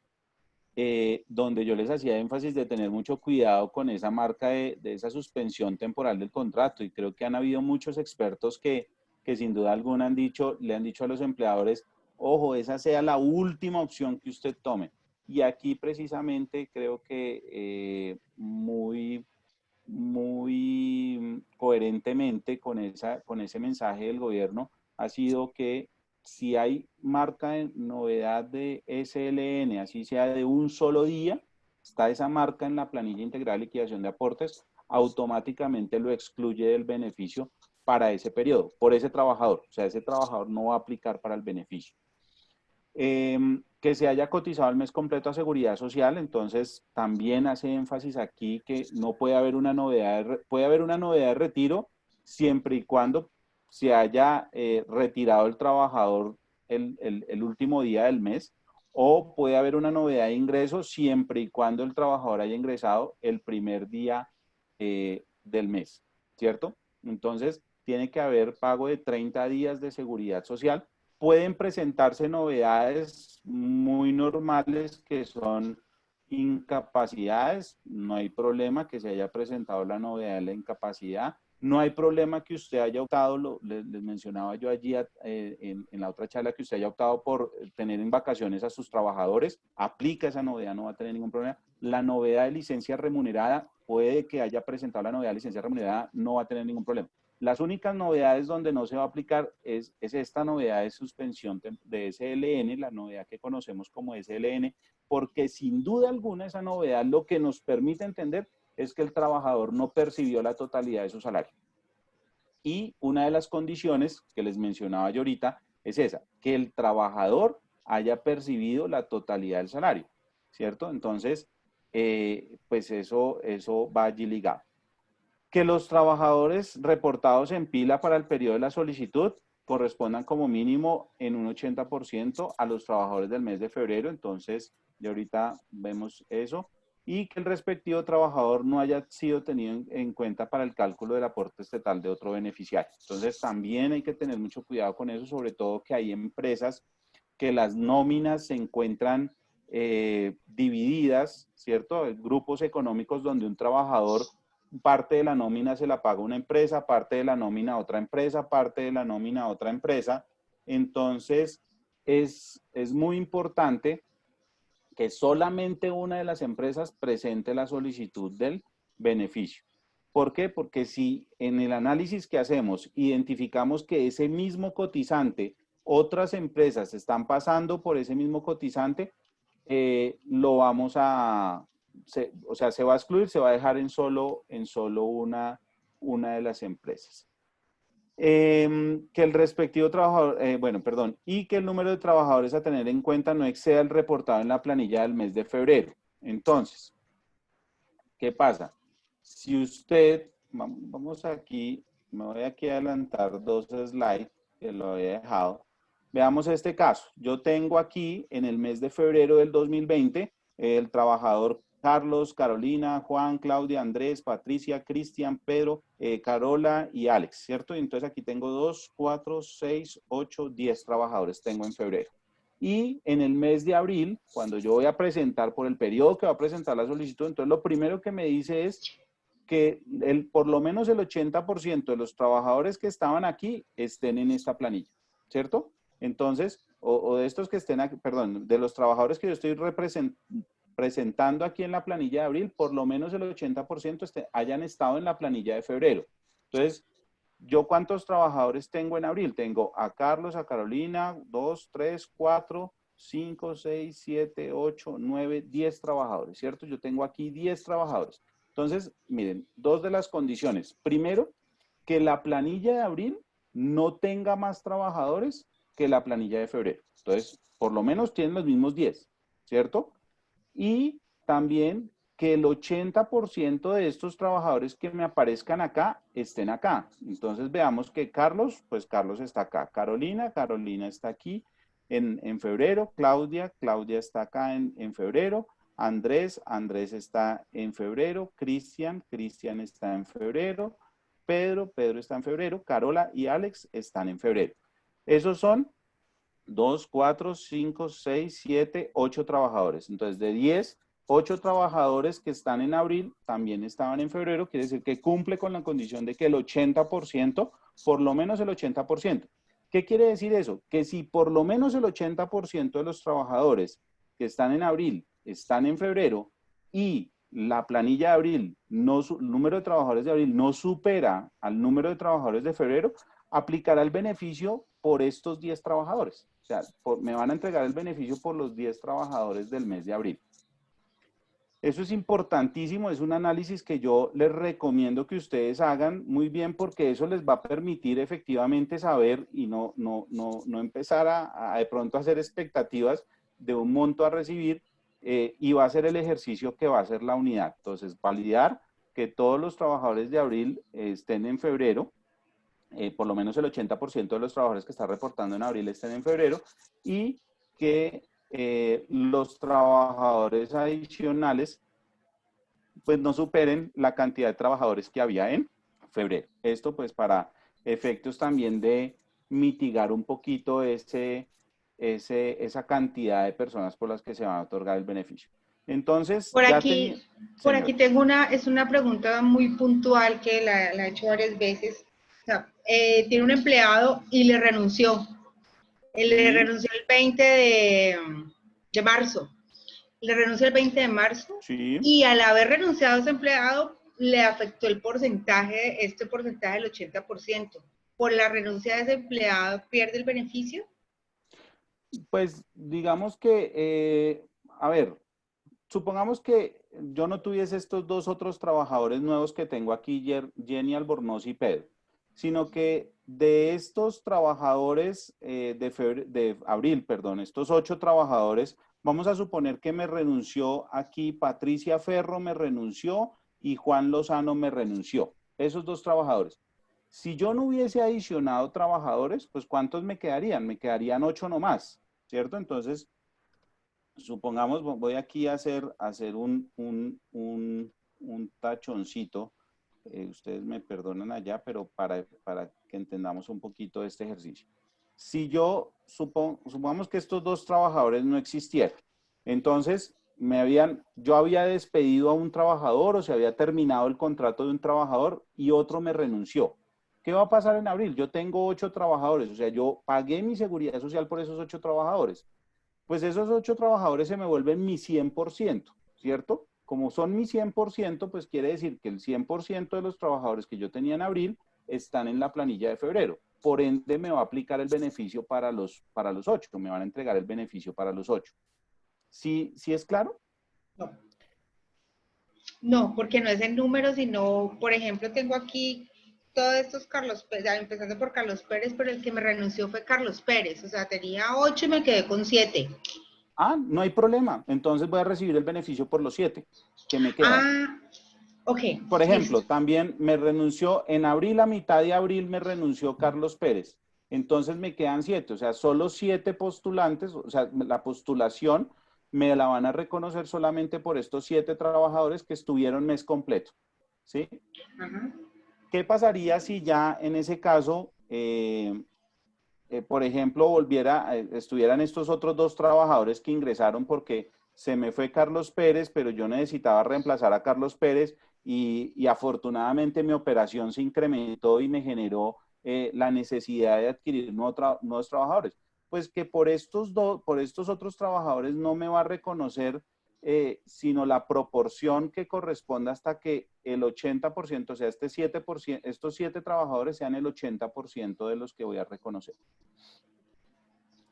donde yo les hacía énfasis de tener mucho cuidado con esa marca de esa suspensión temporal del contrato, y creo que han habido muchos expertos que sin duda alguna le han dicho a los empleadores, ojo, esa sea la última opción que usted tome. Y aquí precisamente creo que muy coherentemente con ese mensaje del gobierno ha sido que si hay marca de novedad de SLN, así sea de un solo día, está esa marca en la planilla integral de liquidación de aportes, automáticamente lo excluye del beneficio para ese periodo, por ese trabajador. O sea, ese trabajador no va a aplicar para el beneficio. Que se haya cotizado el mes completo a seguridad social, entonces también hace énfasis aquí que no puede haber una novedad, puede haber una novedad de retiro siempre y cuando se haya retirado el trabajador el último día del mes, o puede haber una novedad de ingreso siempre y cuando el trabajador haya ingresado el primer día del mes, ¿cierto? Entonces, tiene que haber pago de 30 días de seguridad social. Pueden presentarse novedades muy normales que son incapacidades. No hay problema que se haya presentado la novedad de la incapacidad. No hay problema que usted haya optado, les mencionaba yo allí en la otra charla, que usted haya optado por tener en vacaciones a sus trabajadores. Aplica esa novedad, no va a tener ningún problema. La novedad de licencia remunerada, puede que haya presentado la novedad de licencia remunerada, no va a tener ningún problema. Las únicas novedades donde no se va a aplicar es esta novedad de suspensión de SLN, la novedad que conocemos como SLN, porque sin duda alguna esa novedad lo que nos permite entender es que el trabajador no percibió la totalidad de su salario. Y una de las condiciones que les mencionaba yo ahorita es esa, que el trabajador haya percibido la totalidad del salario, ¿cierto? Entonces, pues eso va allí ligado. Que los trabajadores reportados en pila para el periodo de la solicitud correspondan como mínimo en un 80% a los trabajadores del mes de febrero. Entonces, ya ahorita vemos eso. Y que el respectivo trabajador no haya sido tenido en cuenta para el cálculo del aporte estatal de otro beneficiario. Entonces, también hay que tener mucho cuidado con eso, sobre todo que hay empresas que las nóminas se encuentran divididas, ¿cierto? Grupos económicos donde un trabajador, parte de la nómina se la paga una empresa, parte de la nómina a otra empresa, parte de la nómina a otra empresa. Entonces, es muy importante que solamente una de las empresas presente la solicitud del beneficio. ¿Por qué? Porque si en el análisis que hacemos identificamos que ese mismo cotizante, otras empresas están pasando por ese mismo cotizante, lo vamos a, o sea, se va a excluir, se va a dejar en solo una de las empresas. Que el respectivo trabajador, y que el número de trabajadores a tener en cuenta no exceda el reportado en la planilla del mes de febrero. Entonces, ¿qué pasa? Si usted, vamos aquí, me voy aquí a adelantar 2 slides que lo había dejado. Veamos este caso. Yo tengo aquí en el mes de febrero del 2020 el trabajador Carlos, Carolina, Juan, Claudia, Andrés, Patricia, Cristian, Pedro, Carola y Alex, ¿cierto? Y entonces aquí tengo 2, 4, 6, 8, 10 trabajadores tengo en febrero. Y en el mes de abril, cuando yo voy a presentar por el periodo que va a presentar la solicitud, entonces lo primero que me dice es que por lo menos el 80% de los trabajadores que estaban aquí estén en esta planilla, ¿cierto? Entonces, o de estos que estén aquí, perdón, de los trabajadores que yo estoy presentando aquí en la planilla de abril, por lo menos el 80% hayan estado en la planilla de febrero. Entonces, ¿yo cuántos trabajadores tengo en abril? Tengo a Carlos, a Carolina, 2, 3, 4, 5, 6, 7, 8, 9, 10 trabajadores, ¿cierto? Yo tengo aquí 10 trabajadores. Entonces, miren, dos de las condiciones. Primero, que la planilla de abril no tenga más trabajadores que la planilla de febrero. Entonces, por lo menos tienen los mismos 10, ¿cierto? Y también que el 80% de estos trabajadores que me aparezcan acá estén acá. Entonces veamos que Carlos, pues Carlos está acá. Carolina, Carolina está aquí en febrero. Claudia, Claudia está acá en febrero. Andrés, Andrés está en febrero. Cristian, Cristian está en febrero. Pedro, Pedro está en febrero. Carola y Alex están en febrero. Esos son 2, 4, 5, 6, 7, 8 trabajadores. Entonces, de 10, 8 trabajadores que están en abril también estaban en febrero. Quiere decir que cumple con la condición de que el 80%, por lo menos el 80%. ¿Qué quiere decir eso? Que si por lo menos el 80% de los trabajadores que están en abril están en febrero y la planilla de abril, no, el número de trabajadores de abril no supera al número de trabajadores de febrero, aplicará el beneficio por estos 10 trabajadores. O sea, me van a entregar el beneficio por los 10 trabajadores del mes de abril. Eso es importantísimo, es un análisis que yo les recomiendo que ustedes hagan muy bien porque eso les va a permitir efectivamente saber y no empezar a de pronto a hacer expectativas de un monto a recibir y va a ser el ejercicio que va a hacer la unidad. Entonces, validar que todos los trabajadores de abril estén en febrero, por lo menos el 80% de los trabajadores que está reportando en abril estén en febrero y que los trabajadores adicionales pues no superen la cantidad de trabajadores que había en febrero. Esto pues para efectos también de mitigar un poquito esa cantidad de personas por las que se va a otorgar el beneficio. Entonces, Por ya aquí, tenía... por aquí tengo es una pregunta muy puntual que la he hecho varias veces. O sea, tiene un empleado y le renunció. Le renunció el 20 de marzo. Le renunció el 20 de marzo Sí. y al haber renunciado a ese empleado le afectó el porcentaje, este porcentaje del 80%. Por la renuncia de ese empleado, ¿pierde el beneficio? Pues digamos que, a ver, supongamos que yo no tuviese estos dos otros trabajadores nuevos que tengo aquí, Jenny Albornoz y Pedro, sino que de estos trabajadores de abril, perdón, estos 8 trabajadores, vamos a suponer que me renunció aquí Patricia Ferro, me renunció y Juan Lozano me renunció. Esos 2 trabajadores. Si yo no hubiese adicionado trabajadores, pues ¿cuántos me quedarían? Me quedarían 8 nomás, ¿cierto? Entonces, supongamos, voy aquí a hacer un tachoncito. Ustedes me perdonan allá, pero para que entendamos un poquito este ejercicio. Si yo, supongamos que estos 2 trabajadores no existieran, entonces yo había despedido a un trabajador o se había terminado el contrato de un trabajador y otro me renunció. ¿Qué va a pasar en abril? Yo tengo 8 trabajadores, o sea, yo pagué mi seguridad social por esos 8 trabajadores. Pues esos 8 trabajadores se me vuelven mi 100%, ¿cierto? Como son mi 100%, pues quiere decir que el 100% de los trabajadores que yo tenía en abril están en la planilla de febrero. Por ende, me va a aplicar el beneficio para los 8, me van a entregar el beneficio para los 8. ¿Sí es claro? No. No, porque no es en número, sino, por ejemplo, tengo aquí todos estos Carlos Pérez, empezando por Carlos Pérez, pero el que me renunció fue Carlos Pérez, o sea, tenía 8 y me quedé con 7. Ah, no hay problema. Entonces voy a recibir el beneficio por los 7 que me quedan. Ah, ok. Por ejemplo, Listo. también me renunció, en abril, a mitad de abril me renunció Carlos Pérez. Entonces me quedan 7, o sea, solo 7 postulantes, o sea, la postulación me la van a reconocer solamente por estos 7 trabajadores que estuvieron mes completo. ¿Sí? Ajá. ¿Qué pasaría si ya en ese caso, por ejemplo, estuvieran estos otros 2 trabajadores que ingresaron porque se me fue Carlos Pérez, pero yo necesitaba reemplazar a Carlos Pérez y afortunadamente mi operación se incrementó y me generó la necesidad de adquirir nuevos trabajadores? Pues que por estos otros trabajadores no me va a reconocer sino la proporción que corresponda hasta que el 80%, o sea, estos 7 trabajadores sean el 80% de los que voy a reconocer.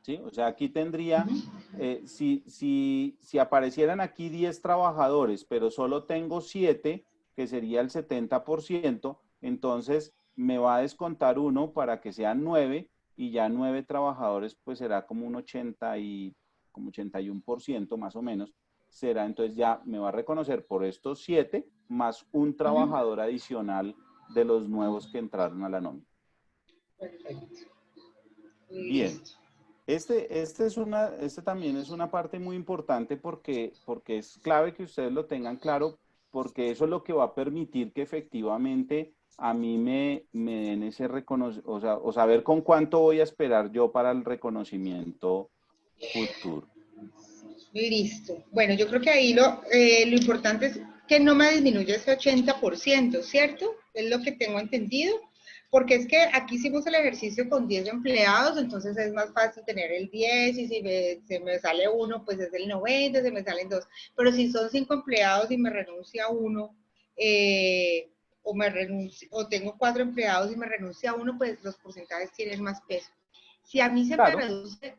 ¿sí? O sea, aquí tendría, si aparecieran aquí 10 trabajadores, pero solo tengo 7, que sería el 70%, entonces me va a descontar uno para que sean 9, y ya 9 trabajadores, pues será como un 81% más o menos. Será, entonces ya me va a reconocer por estos 7 más un trabajador adicional de los nuevos que entraron a la nómina. Perfecto. Bien. Listo. Este también es una parte muy importante porque es clave que ustedes lo tengan claro, porque eso es lo que va a permitir que efectivamente a mí me den ese reconocimiento, o saber con cuánto voy a esperar yo para el reconocimiento futuro. Listo. Bueno, yo creo que ahí lo importante es que no me disminuya ese 80%, ¿cierto? Es lo que tengo entendido. Porque es que aquí hicimos el ejercicio con 10 empleados, entonces es más fácil tener el 10 y si se me sale uno, pues es el 90, se me salen dos. Pero si son 5 empleados y me renuncia uno, o tengo 4 empleados y me renuncia uno, pues los porcentajes tienen más peso. Si a mí se me Claro. reduce,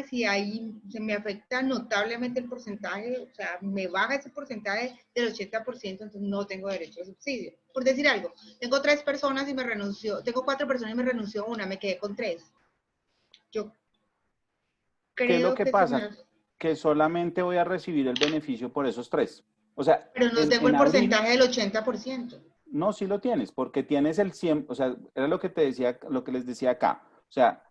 si ahí se me afecta notablemente el porcentaje, o sea, me baja ese porcentaje del 80%, entonces no tengo derecho a subsidio. Por decir algo, tengo 3 personas y me renunció, tengo 4 personas y me renunció una, me quedé con 3. Yo ¿Qué es lo creo que que se pasa? me... Que solamente voy a recibir el beneficio por esos 3. O sea, Pero no tengo en el abril, porcentaje del 80%. no, sí lo tienes, porque tienes el 100, o sea, era lo que te decía, lo que les decía acá. O sea,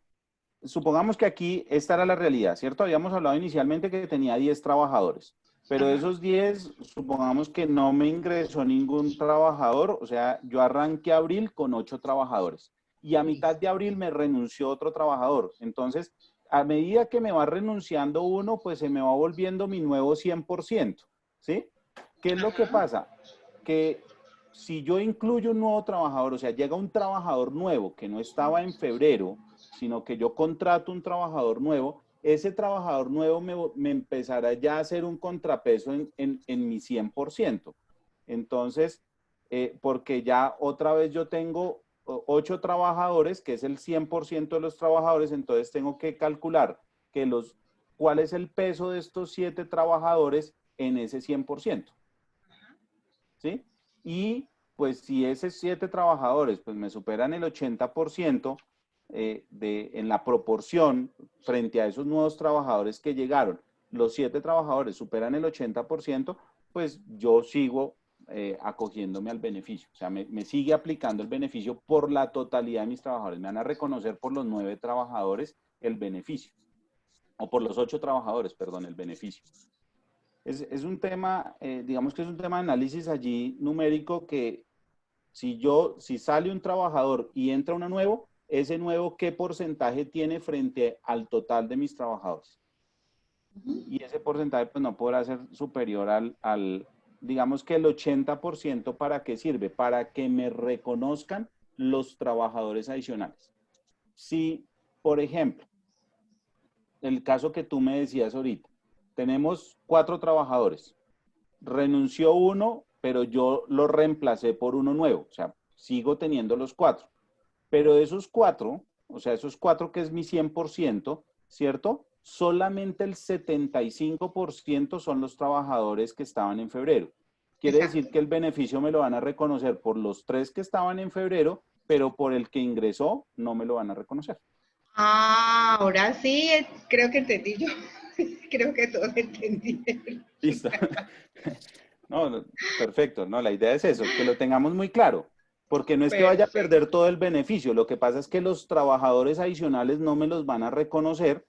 supongamos que aquí esta era la realidad, ¿cierto? Habíamos hablado inicialmente que tenía 10 trabajadores, pero de esos 10, supongamos que no me ingresó ningún trabajador, o sea, yo arranqué abril con 8 trabajadores y a mitad de abril me renunció otro trabajador. Entonces, a medida que me va renunciando uno, pues se me va volviendo mi nuevo 100%, ¿sí? ¿Qué es lo que pasa? Que si yo incluyo un nuevo trabajador, o sea, llega un trabajador nuevo que no estaba en febrero, sino que yo contrato un trabajador nuevo, ese trabajador nuevo me empezará ya a hacer un contrapeso en mi 100%. Entonces, porque ya otra vez yo tengo 8 trabajadores, que es el 100% de los trabajadores, entonces tengo que calcular que cuál es el peso de estos 7 trabajadores en ese 100%. ¿Sí? Y pues si esos 7 trabajadores pues me superan el 80% en la proporción frente a esos nuevos trabajadores que llegaron, los 7 trabajadores superan el 80%, pues yo sigo acogiéndome al beneficio. O sea, me sigue aplicando el beneficio por la totalidad de mis trabajadores. Me van a reconocer por los 9 trabajadores el beneficio. O por los 8 trabajadores, perdón, el beneficio. Es un tema, digamos que es un tema de análisis allí numérico que si sale un trabajador y entra uno nuevo, ese nuevo, ¿qué porcentaje tiene frente al total de mis trabajadores? Y ese porcentaje pues no podrá ser superior digamos que el 80%. ¿Para qué sirve? Para que me reconozcan los trabajadores adicionales. Si, por ejemplo, el caso que tú me decías ahorita, tenemos 4 trabajadores, renunció uno, pero yo lo reemplacé por uno nuevo, o sea, sigo teniendo los 4. Pero de esos 4, o sea, esos 4 que es mi 100%, ¿cierto? Solamente el 75% son los trabajadores que estaban en febrero. Quiere Exacto. decir que el beneficio me lo van a reconocer por los 3 que estaban en febrero, pero por el que ingresó no me lo van a reconocer. Ahora sí, creo que entendí yo. Creo que todos entendieron. Listo. No, perfecto. No, la idea es eso, que lo tengamos muy claro, porque no es que vaya a Perfecto. perder todo el beneficio. Lo que pasa es que los trabajadores adicionales no me los van a reconocer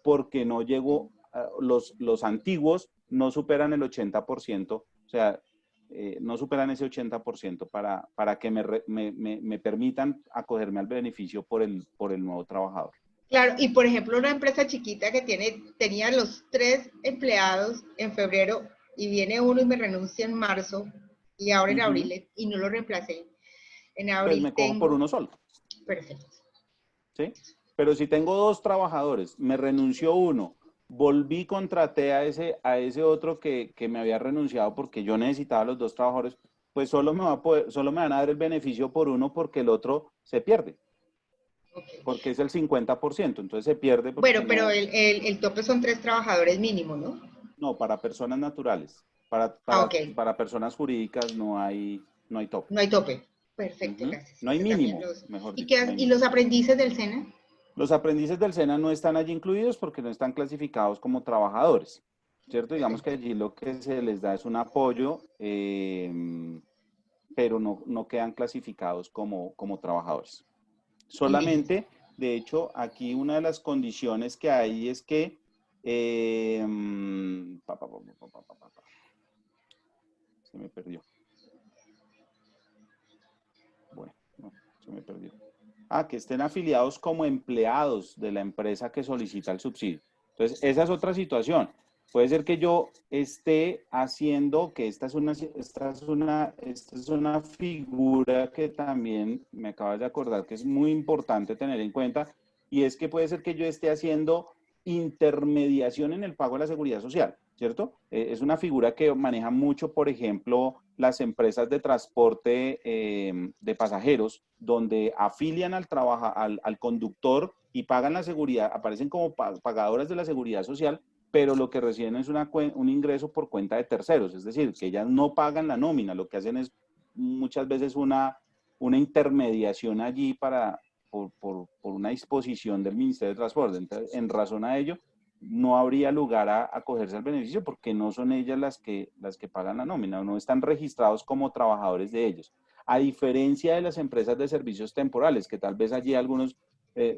porque no llegó, los antiguos no superan el 80%, o sea, no superan ese 80% para que me permitan acogerme al beneficio por el nuevo trabajador. Claro, y por ejemplo, una empresa chiquita que tenía los 3 empleados en febrero y viene uno y me renuncia en marzo y ahora en abril y no lo reemplacé. En Pues abril me cojo por tengo, uno solo. perfecto. ¿Sí? Pero si tengo 2 trabajadores, me renunció uno, volví, contraté a ese otro que me había renunciado porque yo necesitaba los 2 trabajadores, pues solo me van a dar el beneficio por uno porque el otro se pierde. Ok. porque es el 50%, entonces se pierde porque Bueno, pero no, el tope son 3 trabajadores mínimo, ¿no? no, para personas naturales, Ah, ok. para personas jurídicas no hay tope. No hay tope. Perfecto, Ujú. gracias. No hay Porque también mínimo, mejor ¿Y, dicho, no hay y mínimo. los aprendices del SENA? Los aprendices del SENA no están allí incluidos porque no están clasificados como trabajadores, ¿cierto? Digamos que Perfecto. allí lo que se les da es un apoyo, pero no quedan clasificados como trabajadores. Listo. Solamente, de hecho, aquí una de las condiciones que hay es que... se me perdió. Bueno, no, se me perdió. Ah, que estén afiliados como empleados de la empresa que solicita el subsidio. Entonces, esa es otra situación. Puede ser que yo esté haciendo, que esta es una figura que también me acabas de acordar que es muy importante tener en cuenta, y es que puede ser que yo esté haciendo intermediación en el pago de la seguridad social, ¿cierto? Es una figura que maneja mucho, por ejemplo, las empresas de transporte de pasajeros, donde afilian al conductor y pagan la seguridad, aparecen como pagadoras de la seguridad social, pero lo que reciben es un ingreso por cuenta de terceros, es decir, que ellas no pagan la nómina, lo que hacen es muchas veces una intermediación allí por una disposición del Ministerio de Transporte. Entonces, en razón a ello, no habría lugar a acogerse al beneficio porque no son ellas las que pagan la nómina, no están registrados como trabajadores de ellos. A diferencia de las empresas de servicios temporales, que tal vez allí algunos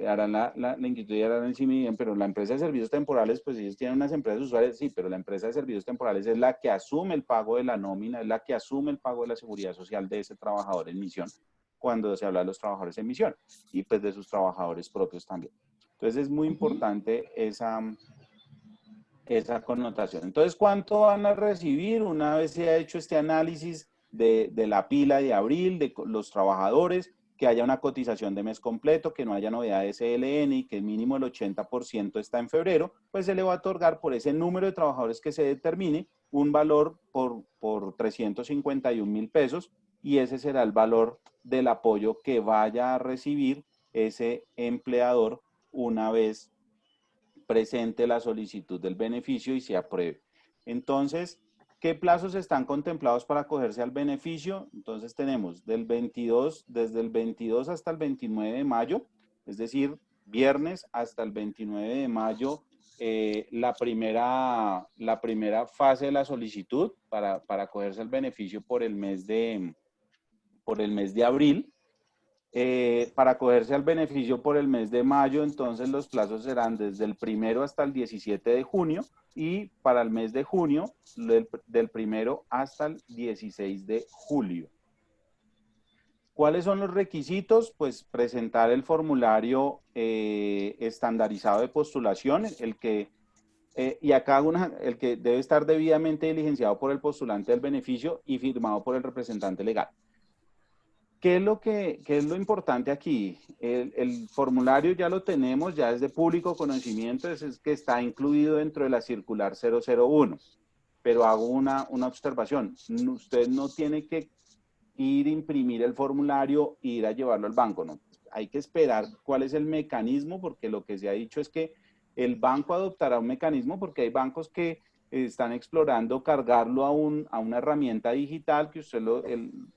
harán la inquietud y harán el sí, pero la empresa de servicios temporales, pues ellos tienen unas empresas usuarias, sí, pero la empresa de servicios temporales es la que asume el pago de la nómina, es la que asume el pago de la seguridad social de ese trabajador en misión, cuando se habla de los trabajadores en misión y pues de sus trabajadores propios también. Entonces es muy importante esa connotación. Entonces, ¿cuánto van a recibir una vez se ha hecho este análisis de la pila de abril, de los trabajadores, que haya una cotización de mes completo, que no haya novedades SLN y que el mínimo el 80% está en febrero? Pues se le va a otorgar por ese número de trabajadores que se determine un valor por 351.000 pesos, y ese será el valor del apoyo que vaya a recibir ese empleador una vez presente la solicitud del beneficio y se apruebe. Entonces, ¿qué plazos están contemplados para acogerse al beneficio? Entonces tenemos desde el 22 hasta el 29 de mayo, es decir, viernes hasta el 29 de mayo, la primera fase de la solicitud para acogerse al beneficio por el mes de abril. Para acogerse al beneficio por el mes de mayo, entonces los plazos serán desde el 1 hasta el 17 de junio, y para el mes de junio, del 1 hasta el 16 de julio. ¿Cuáles son los requisitos? Pues presentar el formulario estandarizado de postulación, el que debe estar debidamente diligenciado por el postulante del beneficio y firmado por el representante legal. ¿Qué es lo importante aquí? El formulario ya lo tenemos, ya es de público conocimiento, es que está incluido dentro de la circular 001. Pero hago una observación. Usted no tiene que ir a imprimir el formulario e ir a llevarlo al banco, ¿no? Hay que esperar cuál es el mecanismo, porque lo que se ha dicho es que el banco adoptará un mecanismo, porque hay bancos que están explorando cargarlo a una herramienta digital, que usted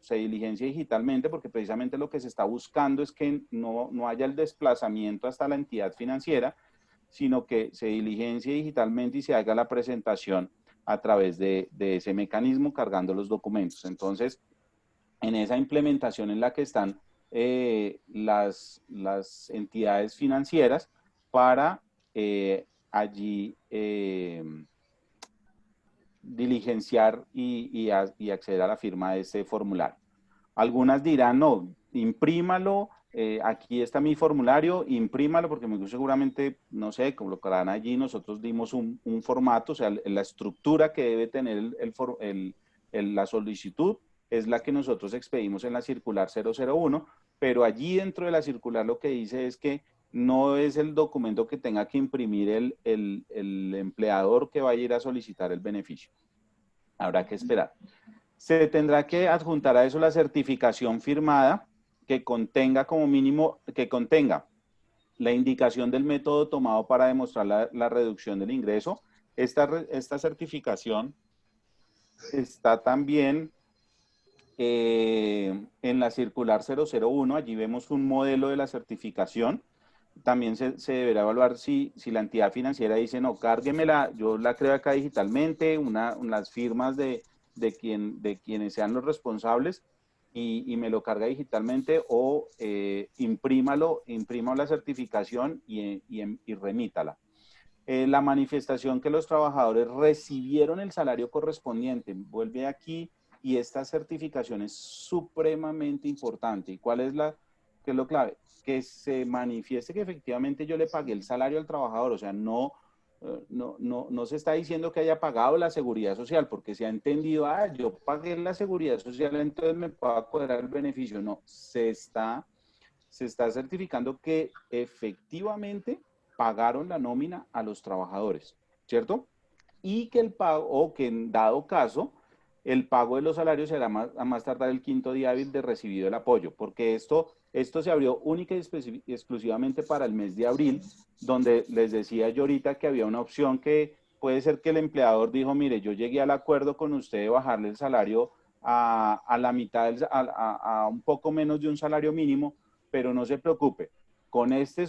se diligencia digitalmente, porque precisamente lo que se está buscando es que no haya el desplazamiento hasta la entidad financiera, sino que se diligencie digitalmente y se haga la presentación a través de ese mecanismo cargando los documentos. Entonces, en esa implementación en la que están las entidades financieras para allí diligenciar y acceder a la firma de ese formulario. Algunas dirán, no, imprímalo, aquí está mi formulario, imprímalo, porque muy seguramente, no sé, colocarán allí, nosotros dimos un formato, o sea, la estructura que debe tener la solicitud es la que nosotros expedimos en la circular 001, pero allí dentro de la circular lo que dice es que no es el documento que tenga que imprimir el empleador que vaya a ir a solicitar el beneficio. Habrá que esperar. Se tendrá que adjuntar a eso la certificación firmada que contenga como mínimo, que contenga la indicación del método tomado para demostrar la reducción del ingreso. Esta certificación está también en la circular 001, allí vemos un modelo de la certificación. También se deberá evaluar si la entidad financiera dice, no, cárguemela, yo la creo acá digitalmente, las firmas de quienes sean los responsables y me lo carga digitalmente, o imprima la certificación y remítala. La manifestación que los trabajadores recibieron el salario correspondiente, vuelve aquí, y esta certificación es supremamente importante. ¿Y qué es lo clave? Que se manifieste que efectivamente yo le pagué el salario al trabajador, o sea, no se está diciendo que haya pagado la seguridad social, porque se ha entendido, yo pagué la seguridad social, entonces me puedo cobrar el beneficio. No, se está certificando que efectivamente pagaron la nómina a los trabajadores, ¿cierto? Y que el pago, o que en dado caso, el pago de los salarios será a más tardar el 5º día hábil de recibido el apoyo, porque esto se abrió única y exclusivamente para el mes de abril, donde les decía yo ahorita que había una opción que puede ser que el empleador dijo, mire, yo llegué al acuerdo con usted de bajarle el salario a la mitad, a un poco menos de un salario mínimo, pero no se preocupe, con esta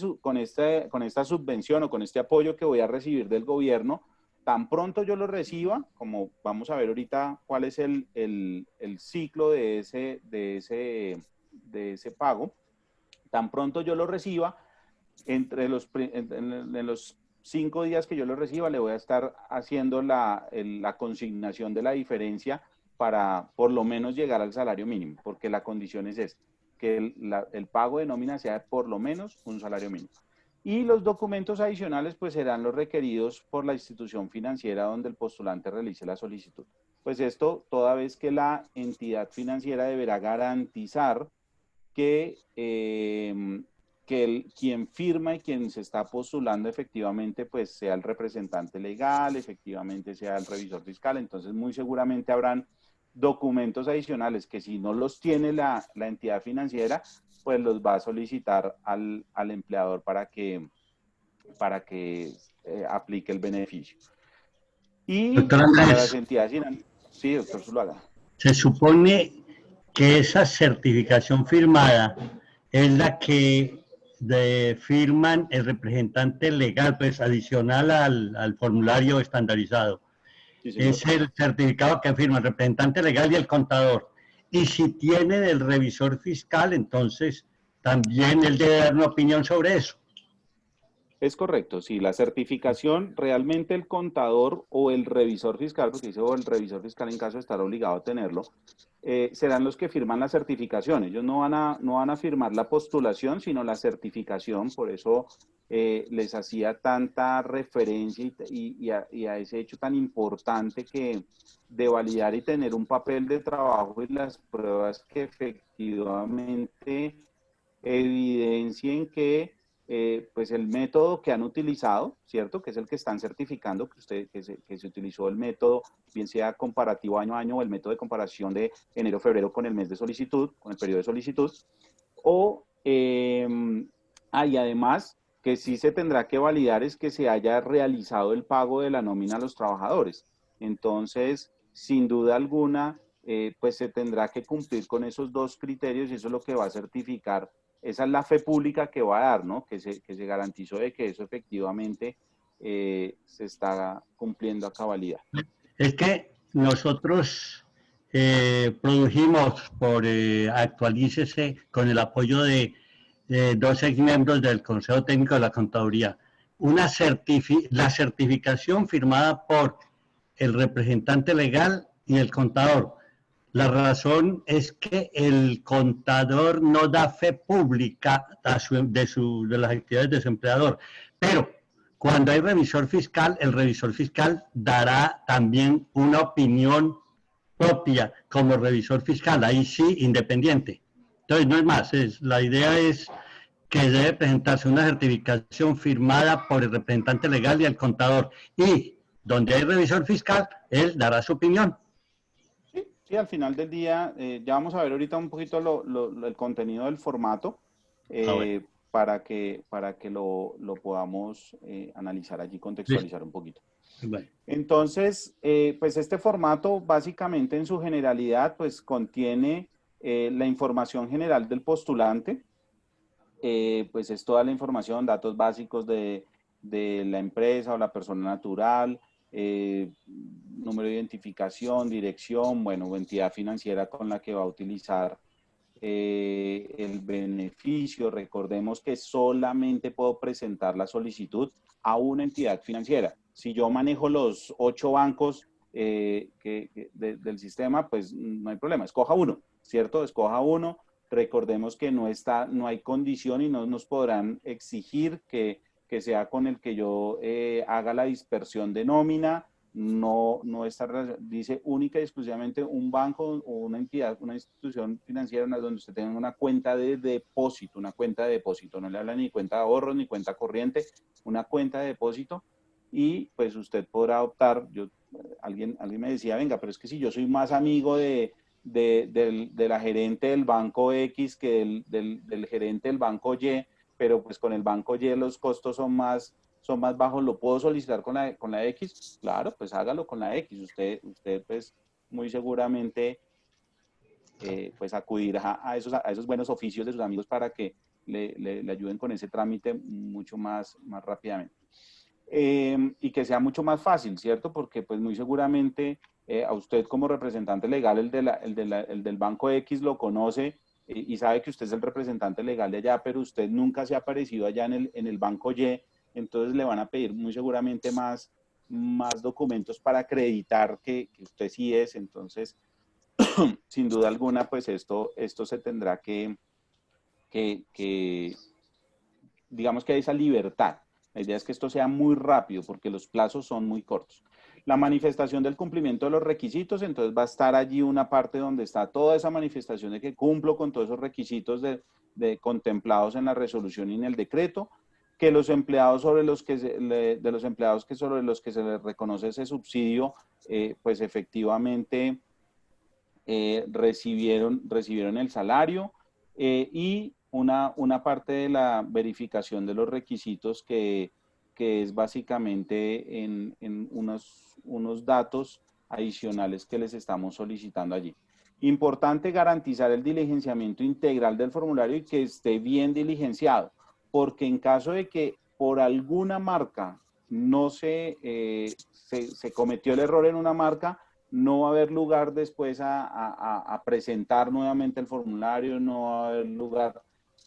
subvención o con este apoyo que voy a recibir del gobierno, tan pronto yo lo reciba, como vamos a ver ahorita cuál es el ciclo de ese pago, tan pronto yo lo reciba, en los 5 días que yo lo reciba, le voy a estar haciendo la consignación de la diferencia para por lo menos llegar al salario mínimo, porque la condición es esta, que el pago de nómina sea por lo menos un salario mínimo. Y los documentos adicionales pues serán los requeridos por la institución financiera donde el postulante realice la solicitud. Pues esto toda vez que la entidad financiera deberá garantizar que quien firma y quien se está postulando efectivamente pues sea el representante legal, efectivamente sea el revisor fiscal. Entonces muy seguramente habrán documentos adicionales que si no los tiene la entidad financiera, pues los va a solicitar al empleador para que aplique el beneficio. Y Doctor para las Andrés, entidades financieras, sí, doctor Zuluaga. se supone que esa certificación firmada es la que firman el representante legal, pues adicional al formulario estandarizado. Sí, señor. Es el certificado que firma el representante legal y el contador. Y si tiene del revisor fiscal, entonces también él debe dar una opinión sobre eso. Es correcto, sí, la certificación, realmente el contador o el revisor fiscal, porque dice o el revisor fiscal en caso de estar obligado a tenerlo, serán los que firman la certificación. Ellos no van a firmar la postulación, sino la certificación. Por eso les hacía tanta referencia y a ese hecho tan importante de validar y tener un papel de trabajo y las pruebas que efectivamente evidencien que pues el método que han utilizado, ¿cierto? Que es el que están certificando, que se utilizó el método, bien sea comparativo año a año o el método de comparación de enero-febrero con el mes de solicitud, con el periodo de solicitud, y además que sí se tendrá que validar es que se haya realizado el pago de la nómina a los trabajadores. Entonces, sin duda alguna, pues se tendrá que cumplir con esos dos criterios y eso es lo que va a certificar. Esa es la fe pública que va a dar, ¿no? Que se garantizó de que eso efectivamente se está cumpliendo a cabalidad. Es que nosotros produjimos por Actualícese con el apoyo de 2 miembros del Consejo Técnico de la Contaduría, la certificación firmada por el representante legal y el contador. La razón es que el contador no da fe pública de las actividades de su empleador, pero cuando hay revisor fiscal, el revisor fiscal dará también una opinión propia como revisor fiscal, ahí sí, independiente. Entonces, no es más, la idea es que debe presentarse una certificación firmada por el representante legal y el contador, y donde hay revisor fiscal, él dará su opinión. Sí, al final del día, ya vamos a ver ahorita un poquito el contenido del formato. Bueno. para que lo podamos analizar allí, contextualizar un poquito. Bueno. Entonces, pues este formato básicamente en su generalidad pues contiene la información general del postulante, pues es toda la información, datos básicos de la empresa o la persona natural, número de identificación, dirección, bueno, entidad financiera con la que va a utilizar el beneficio. Recordemos que solamente puedo presentar la solicitud a una entidad financiera. Si yo manejo los 8 bancos del sistema, pues no hay problema, escoja uno, ¿cierto? Escoja uno. Recordemos que no hay condición y no nos podrán exigir que sea con el que yo haga la dispersión de nómina. No está, dice única y exclusivamente un banco o una entidad, una institución financiera donde usted tenga una cuenta de depósito, no le habla ni cuenta de ahorros ni cuenta corriente, una cuenta de depósito, y pues usted podrá optar. Alguien me decía, venga, pero es que si yo soy más amigo de la gerente del banco X que del gerente del banco Y, pero pues con el banco Y los costos son más bajos, ¿lo puedo solicitar con la X? Claro, pues hágalo con la X. Usted pues muy seguramente pues acudirá a esos buenos oficios de sus amigos para que le ayuden con ese trámite mucho más rápidamente. Y que sea mucho más fácil, ¿cierto? Porque pues muy seguramente a usted como representante legal, el del banco X lo conoce y sabe que usted es el representante legal de allá, pero usted nunca se ha aparecido allá en el banco Y, entonces le van a pedir muy seguramente más documentos para acreditar que usted sí es. Entonces, sin duda alguna, pues esto se tendrá que digamos que hay esa libertad. La idea es que esto sea muy rápido porque los plazos son muy cortos. La manifestación del cumplimiento de los requisitos, entonces va a estar allí una parte donde está toda esa manifestación de que cumplo con todos esos requisitos contemplados en la resolución y en el decreto, que los empleados sobre los que se les reconoce ese subsidio, pues efectivamente recibieron el salario, y una parte de la verificación de los requisitos que es básicamente en unos datos adicionales que les estamos solicitando allí. Importante garantizar el diligenciamiento integral del formulario y que esté bien diligenciado, porque en caso de que por alguna marca no se cometió el error en una marca, no va a haber lugar después a presentar nuevamente el formulario, no va a haber lugar,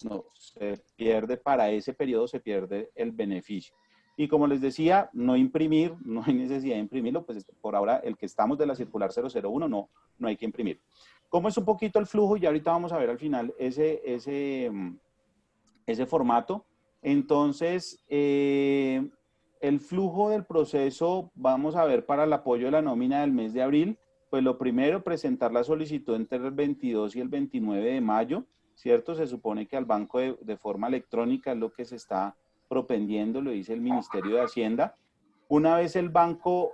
no, se pierde para ese periodo, se pierde el beneficio. Y como les decía, no imprimir, no hay necesidad de imprimirlo, pues por ahora el que estamos de la circular 001 no hay que imprimir. ¿Cómo es un poquito el flujo? Y ahorita vamos a ver al final ese formato. Entonces, el flujo del proceso, vamos a ver para el apoyo de la nómina del mes de abril, pues lo primero, presentar la solicitud entre el 22 y el 29 de mayo, ¿cierto? Se supone que al banco de forma electrónica es lo que se está propendiendo, lo dice el Ministerio de Hacienda. Una vez el banco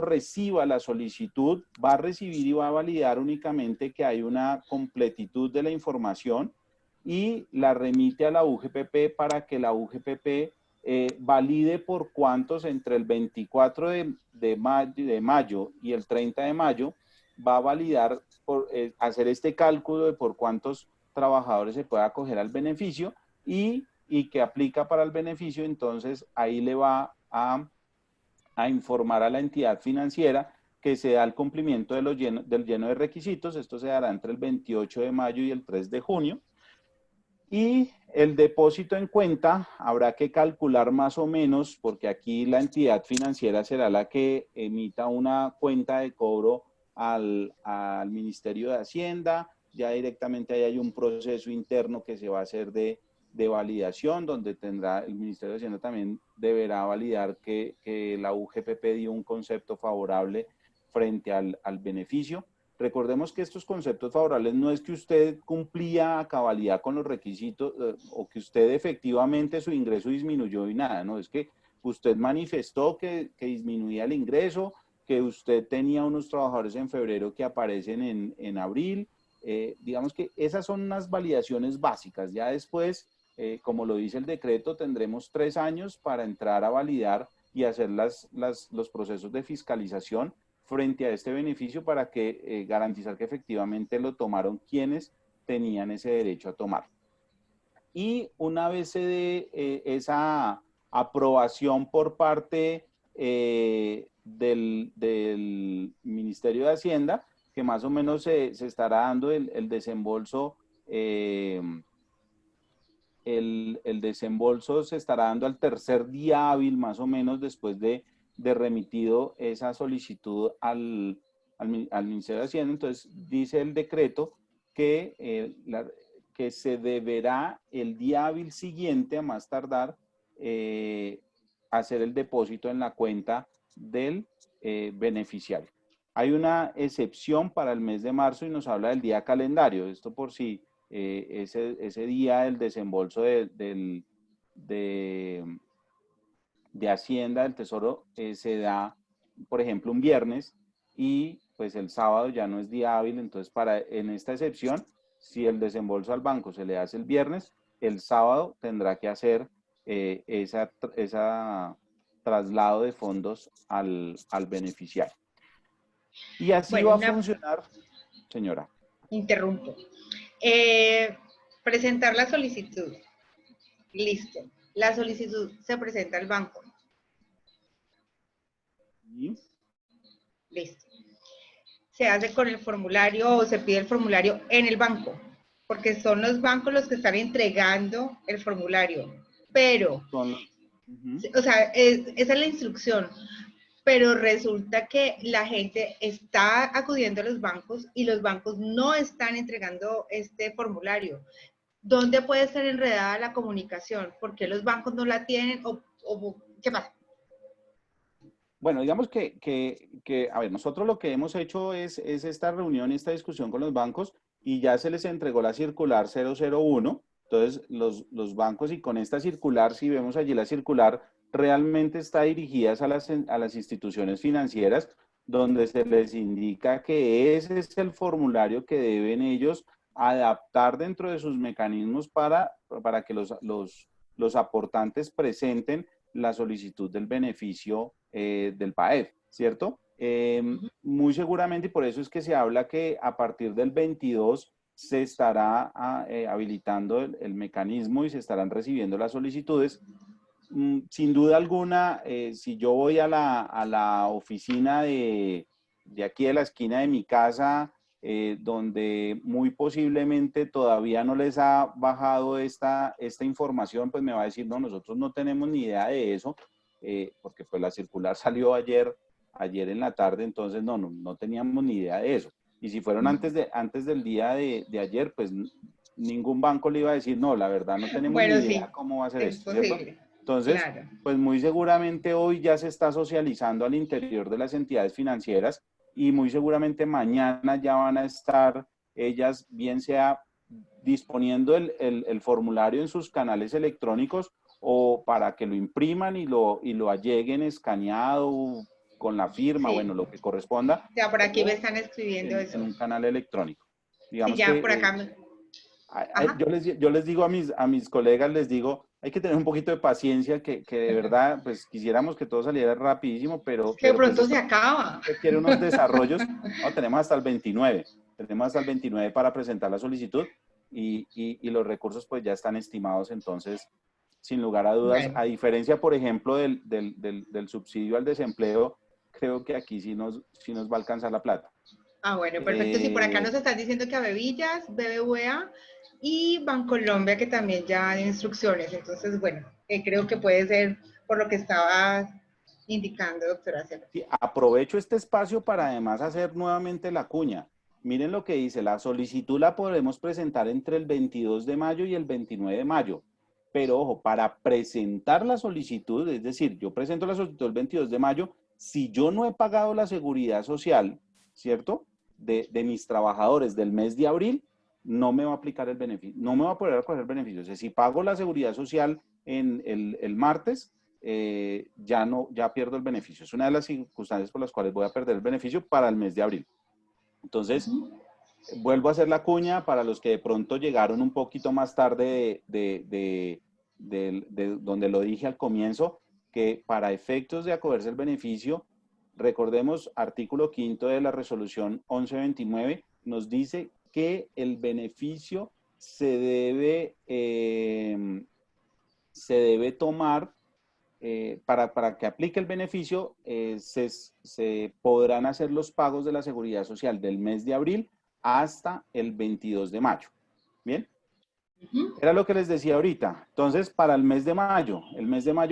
reciba la solicitud, va a recibir y va a validar únicamente que hay una completitud de la información y la remite a la UGPP para que la UGPP valide por cuántos entre el 24 de mayo y el 30 de mayo va a validar, hacer este cálculo de por cuántos trabajadores se puede acoger al beneficio y que aplica para el beneficio. Entonces ahí le va a informar a la entidad financiera que se da el cumplimiento del lleno de requisitos. Esto se dará entre el 28 de mayo y el 3 de junio. Y el depósito en cuenta habrá que calcular más o menos, porque aquí la entidad financiera será la que emita una cuenta de cobro al Ministerio de Hacienda. Ya directamente ahí hay un proceso interno que se va a hacer de validación, donde tendrá el Ministerio de Hacienda también deberá validar que la UGPP dio un concepto favorable frente al beneficio. Recordemos que estos conceptos favorables no es que usted cumplía a cabalidad con los requisitos o que usted efectivamente su ingreso disminuyó y nada, no, es que usted manifestó que disminuía el ingreso, que usted tenía unos trabajadores en febrero que aparecen en abril. Digamos que esas son unas validaciones básicas. Ya después como lo dice el decreto, tendremos 3 años para entrar a validar y hacer los procesos de fiscalización frente a este beneficio para que garantizar que efectivamente lo tomaron quienes tenían ese derecho a tomar. Y una vez se dé esa aprobación por parte del Ministerio de Hacienda, que más o menos se estará dando el desembolso, el desembolso se estará dando al tercer día hábil, más o menos, después de remitido esa solicitud al Ministerio de Hacienda. Entonces, dice el decreto que, que se deberá el día hábil siguiente, a más tardar, hacer el depósito en la cuenta del beneficiario. Hay una excepción para el mes de marzo y nos habla del día calendario. Esto por si ese día del desembolso de Hacienda, del Tesoro, se da, por ejemplo, un viernes y pues el sábado ya no es día hábil. Entonces, en esta excepción, si el desembolso al banco se le hace el viernes, el sábado tendrá que hacer esa traslado de fondos al beneficiario. Y así Bueno, va a funcionar, señora. Interrumpo. Presentar la solicitud. Listo. La solicitud se presenta al banco. ¿Sí? Listo. Se hace con el formulario o se pide el formulario en el banco, porque son los bancos los que están entregando el formulario. Pero, o sea, esa es la instrucción. Pero resulta que la gente está acudiendo a los bancos y los bancos no están entregando este formulario. ¿Dónde puede estar enredada la comunicación? ¿Por qué los bancos no la tienen? ¿O qué pasa? Bueno, digamos a ver, nosotros lo que hemos hecho es esta reunión, esta discusión con los bancos y ya se les entregó la circular 001. Entonces, los bancos, y con esta circular, si vemos allí la circular, realmente está dirigida a las instituciones financieras, donde se les indica que ese es el formulario que deben ellos adaptar dentro de sus mecanismos para que los aportantes presenten la solicitud del beneficio del PAEF, ¿cierto? Muy seguramente, y por eso es que se habla que a partir del 22 se estará habilitando el mecanismo y se estarán recibiendo las solicitudes. Sin duda alguna, si yo voy a la oficina de aquí de la esquina de mi casa, donde muy posiblemente todavía no les ha bajado esta información, pues me va a decir, no, nosotros no tenemos ni idea de eso, porque pues la circular salió ayer en la tarde, entonces no teníamos ni idea de eso. Y si fueron antes del día de ayer, pues ningún banco le iba a decir, no, la verdad no tenemos ni idea cómo va a ser esto, ¿cierto? Entonces, claro, pues muy seguramente hoy ya se está socializando al interior de las entidades financieras y muy seguramente mañana ya van a estar ellas, bien sea disponiendo el formulario en sus canales electrónicos o para que lo impriman y lo alleguen escaneado con la firma, sí. bueno, lo que corresponda. Ya por aquí me están escribiendo eso. En un canal electrónico. Digamos sí, ya que, por acá. yo les digo a mis colegas, les digo, hay que tener un poquito de paciencia, que de verdad, pues quisiéramos que todo saliera rapidísimo, pero que pues, pronto se acaba. Requiere unos desarrollos. No, tenemos hasta el 29. Tenemos hasta el 29 para presentar la solicitud y los recursos pues ya están estimados. Entonces, sin lugar a dudas, Bueno. a diferencia, por ejemplo, del subsidio al desempleo, creo que aquí sí nos va a alcanzar la plata. Ah, bueno, perfecto. Sí, por acá nos están diciendo que a Bebillas, BBVA y Bancolombia, que también ya hay instrucciones. Entonces, bueno, creo que puede ser por lo que estaba indicando, doctora Cela. Sí, aprovecho este espacio para además hacer nuevamente la cuña. Miren lo que dice, la solicitud la podemos presentar entre el 22 de mayo y el 29 de mayo. Pero ojo, para presentar la solicitud, es decir, yo presento la solicitud el 22 de mayo, si yo no he pagado la seguridad social, ¿cierto? De mis trabajadores del mes de abril, no me va a aplicar el beneficio, no me va a poder acoger el beneficio. O sea, si pago la seguridad social en el martes, ya pierdo el beneficio. Es una de las circunstancias por las cuales voy a perder el beneficio para el mes de abril. Entonces, vuelvo a hacer la cuña para los que de pronto llegaron un poquito más tarde de donde lo dije al comienzo, que para efectos de acogerse el beneficio, recordemos, artículo 5 de la resolución 1129 nos dice que el beneficio se debe tomar, para que aplique el beneficio, se podrán hacer los pagos de la Seguridad Social del mes de abril hasta el 22 de mayo. ¿Bien? Era lo que les decía ahorita. Entonces, para el mes de mayo,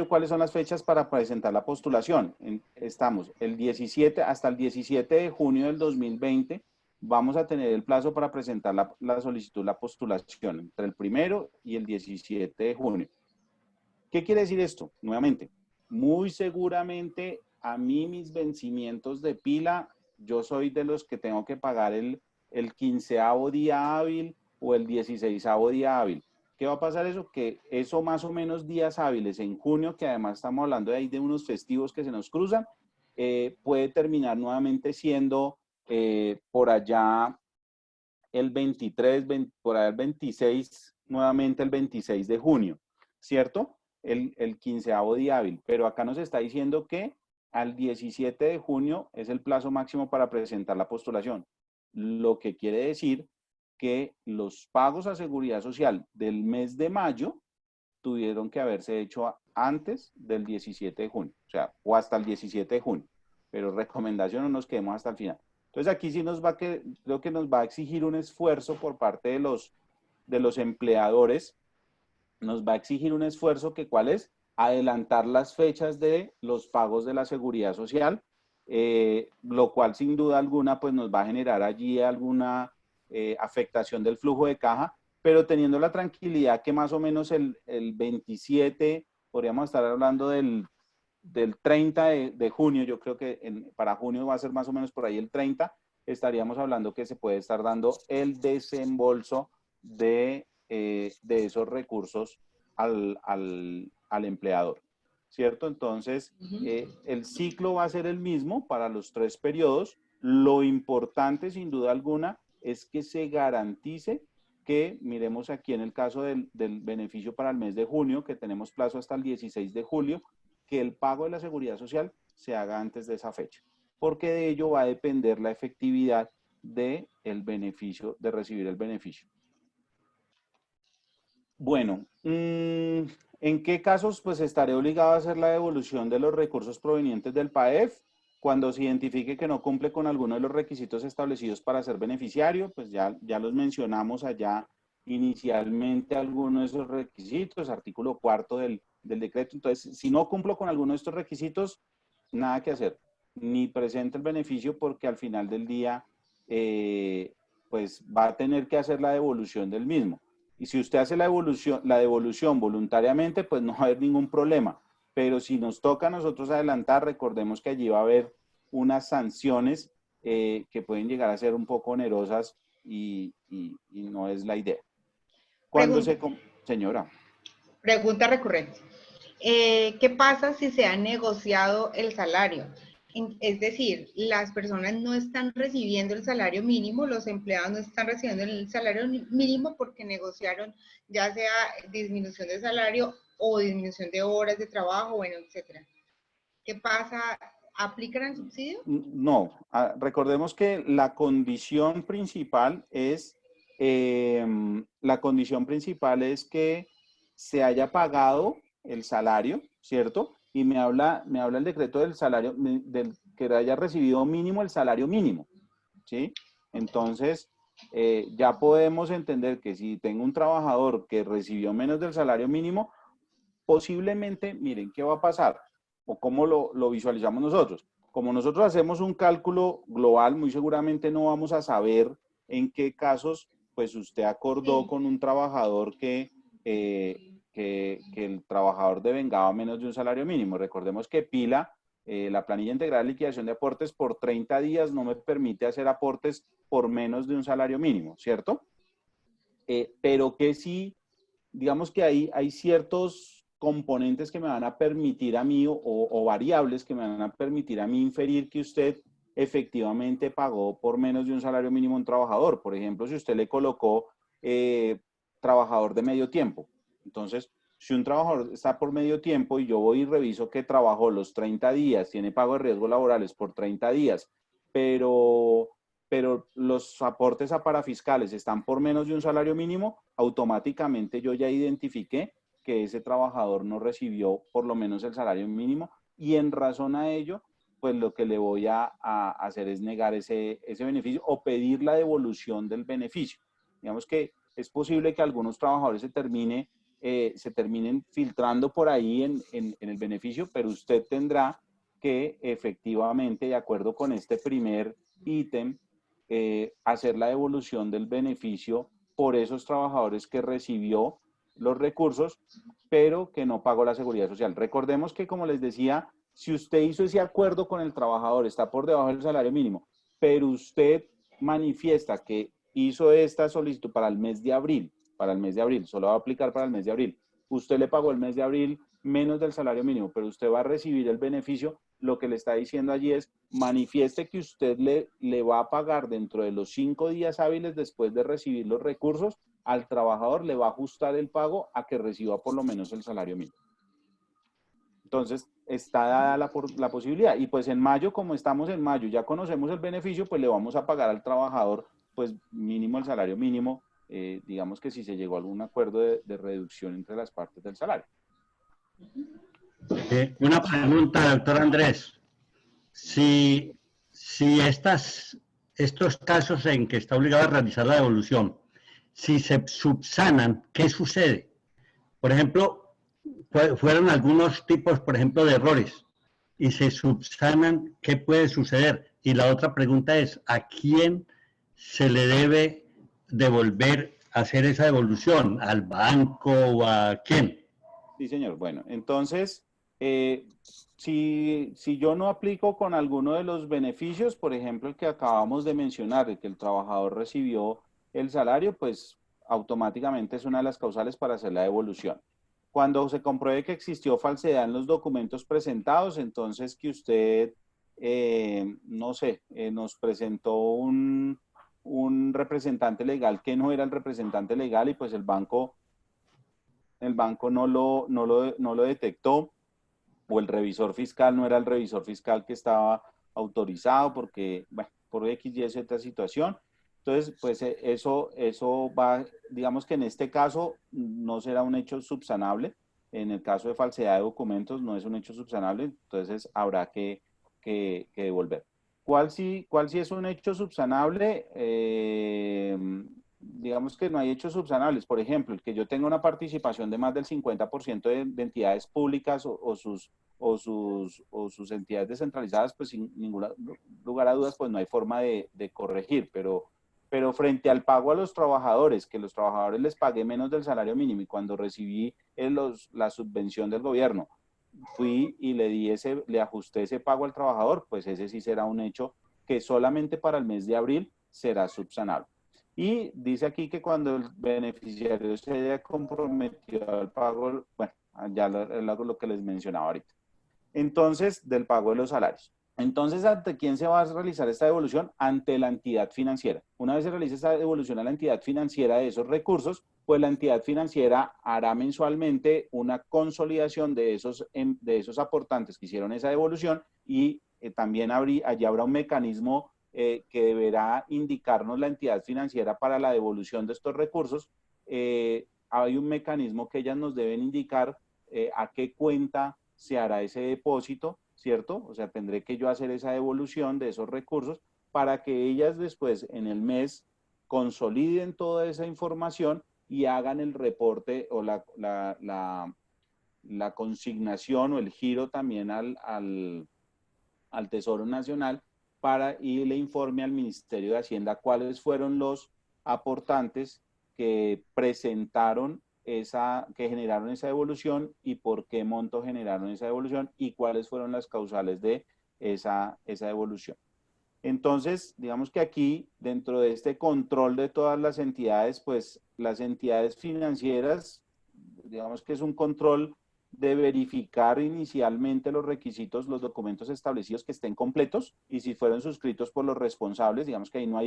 ¿cuáles son las fechas para presentar la postulación? Estamos el 17, hasta el 17 de junio del 2020, vamos a tener el plazo para presentar la solicitud, la postulación, entre el 1 y el 17 de junio. ¿Qué quiere decir esto? Nuevamente, muy seguramente a mí mis vencimientos de pila, yo soy de los que tengo que pagar el 15º día hábil o el 16º día hábil. ¿Qué va a pasar eso? Que eso más o menos días hábiles en junio, que además estamos hablando de ahí de unos festivos que se nos cruzan, puede terminar nuevamente siendo por allá el 23, por allá el 26, nuevamente el 26 de junio, ¿cierto? El 15º día hábil, pero acá nos está diciendo que al 17 de junio es el plazo máximo para presentar la postulación, lo que quiere decir que los pagos a Seguridad Social del mes de mayo tuvieron que haberse hecho antes del 17 de junio, o sea, o hasta el 17 de junio, pero recomendación no nos quedemos hasta el final. Entonces aquí sí creo que nos va a exigir un esfuerzo por parte de los empleadores. Nos va a exigir un esfuerzo que ¿cuál es? Adelantar las fechas de los pagos de la Seguridad Social, lo cual sin duda alguna pues nos va a generar allí alguna afectación del flujo de caja, pero teniendo la tranquilidad que más o menos el 27, podríamos estar hablando del 30 de junio, yo creo que para junio va a ser más o menos por ahí el 30, estaríamos hablando que se puede estar dando el desembolso de esos recursos al empleador, ¿cierto? Entonces, el ciclo va a ser el mismo para los 3 periodos. Lo importante, sin duda alguna, es que se garantice que, miremos aquí en el caso del beneficio para el mes de junio, que tenemos plazo hasta el 16 de julio, que el pago de la Seguridad Social se haga antes de esa fecha, porque de ello va a depender la efectividad del beneficio, de recibir el beneficio. Bueno, ¿en qué casos pues estaré obligado a hacer la devolución de los recursos provenientes del PAEF? Cuando se identifique que no cumple con alguno de los requisitos establecidos para ser beneficiario, pues ya los mencionamos allá inicialmente algunos de esos requisitos, artículo 4 del decreto. Entonces, si no cumplo con alguno de estos requisitos, nada que hacer, ni presente el beneficio porque al final del día, pues va a tener que hacer la devolución del mismo. Y si usted hace la devolución voluntariamente, pues no va a haber ningún problema. Pero si nos toca a nosotros adelantar, recordemos que allí va a haber unas sanciones que pueden llegar a ser un poco onerosas y no es la idea. Señora. Pregunta recurrente. ¿Qué pasa si se ha negociado el salario? Es decir, las personas no están recibiendo el salario mínimo, los empleados no están recibiendo el salario mínimo porque negociaron ya sea disminución de salario o disminución de horas de trabajo, bueno, etcétera. ¿Qué pasa? ¿Aplican el subsidio? No, recordemos que la condición principal es que se haya pagado el salario, ¿cierto? Y me habla el decreto del salario, que haya recibido mínimo el salario mínimo, ¿sí? Entonces, ya podemos entender que si tengo un trabajador que recibió menos del salario mínimo, posiblemente, miren, ¿qué va a pasar? O cómo lo visualizamos nosotros. Como nosotros hacemos un cálculo global, muy seguramente no vamos a saber en qué casos, pues usted acordó con un trabajador que el trabajador devengaba menos de un salario mínimo. Recordemos que PILA, la planilla integral de liquidación de aportes por 30 días no me permite hacer aportes por menos de un salario mínimo, ¿cierto? Pero que sí, digamos que hay ciertos componentes que me van a permitir a mí o variables que me van a permitir a mí inferir que usted efectivamente pagó por menos de un salario mínimo a un trabajador. Por ejemplo, si usted le colocó trabajador de medio tiempo. Entonces, si un trabajador está por medio tiempo y yo voy y reviso que trabajó los 30 días, tiene pago de riesgos laborales por 30 días, pero los aportes a parafiscales están por menos de un salario mínimo, automáticamente yo ya identifiqué que ese trabajador no recibió por lo menos el salario mínimo y en razón a ello, pues lo que le voy a hacer es negar ese beneficio o pedir la devolución del beneficio. Digamos que es posible que algunos trabajadores se terminen filtrando por ahí en el beneficio, pero usted tendrá que efectivamente, de acuerdo con este primer ítem, hacer la devolución del beneficio por esos trabajadores que recibió los recursos, pero que no pagó la seguridad social. Recordemos que, como les decía, si usted hizo ese acuerdo con el trabajador, está por debajo del salario mínimo, pero usted manifiesta que hizo esta solicitud para el mes de abril, solo va a aplicar para el mes de abril. Usted le pagó el mes de abril menos del salario mínimo, pero usted va a recibir el beneficio. Lo que le está diciendo allí es, manifieste que usted le va a pagar dentro de los 5 días hábiles después de recibir los recursos, al trabajador le va a ajustar el pago a que reciba por lo menos el salario mínimo. Entonces, está dada la posibilidad. Y pues en mayo, como estamos en mayo, ya conocemos el beneficio, pues le vamos a pagar al trabajador, pues mínimo el salario mínimo, digamos que si se llegó a algún acuerdo de reducción entre las partes del salario. Una pregunta, doctor Andrés. Si estos casos en que está obligado a realizar la devolución, si se subsanan, ¿qué sucede? Por ejemplo, fueron algunos tipos, por ejemplo, de errores y se subsanan, ¿qué puede suceder? Y la otra pregunta es, ¿a quién se le debe devolver hacer esa devolución? ¿Al banco o a quién? Sí, señor. Bueno, entonces, si yo no aplico con alguno de los beneficios, por ejemplo, el que acabamos de mencionar, el que el trabajador recibió el salario, pues automáticamente es una de las causales para hacer la devolución. Cuando se compruebe que existió falsedad en los documentos presentados, entonces que usted, no sé, nos presentó un representante legal que no era el representante legal y pues el banco no lo detectó, o el revisor fiscal no era el revisor fiscal que estaba autorizado porque, bueno, por X, Y, Z situación. Entonces, pues eso va, digamos que en este caso no será un hecho subsanable. En el caso de falsedad de documentos no es un hecho subsanable, entonces habrá que devolver. ¿Cuál sí es un hecho subsanable? Digamos que no hay hechos subsanables. Por ejemplo, el que yo tenga una participación de más del 50% de entidades públicas o sus entidades descentralizadas, pues sin ningún lugar a dudas, pues no hay forma de corregir. Pero frente al pago a los trabajadores, que los trabajadores les pagué menos del salario mínimo y cuando recibí la subvención del gobierno, fui y le ajusté ese pago al trabajador, pues ese sí será un hecho que solamente para el mes de abril será subsanable. Y dice aquí que cuando el beneficiario se haya comprometido al pago, bueno, ya lo que les mencionaba ahorita. Entonces, del pago de los salarios. Entonces, ¿ante quién se va a realizar esta devolución? Ante la entidad financiera. Una vez se realiza esta devolución a la entidad financiera de esos recursos, pues la entidad financiera hará mensualmente una consolidación de esos aportantes que hicieron esa devolución y también allí habrá un mecanismo que deberá indicarnos la entidad financiera para la devolución de estos recursos. Hay un mecanismo que ellas nos deben indicar a qué cuenta se hará ese depósito, ¿cierto? O sea, tendré que yo hacer esa devolución de esos recursos para que ellas después en el mes consoliden toda esa información y hagan el reporte o la consignación o el giro también al Tesoro Nacional y le informe al Ministerio de Hacienda cuáles fueron los aportantes que presentaron que generaron esa devolución y por qué monto generaron esa devolución y cuáles fueron las causales de esa devolución. Entonces, digamos que aquí, dentro de este control de todas las entidades, pues las entidades financieras, digamos que es un control de verificar inicialmente los requisitos, los documentos establecidos que estén completos, y si fueron suscritos por los responsables, digamos que ahí no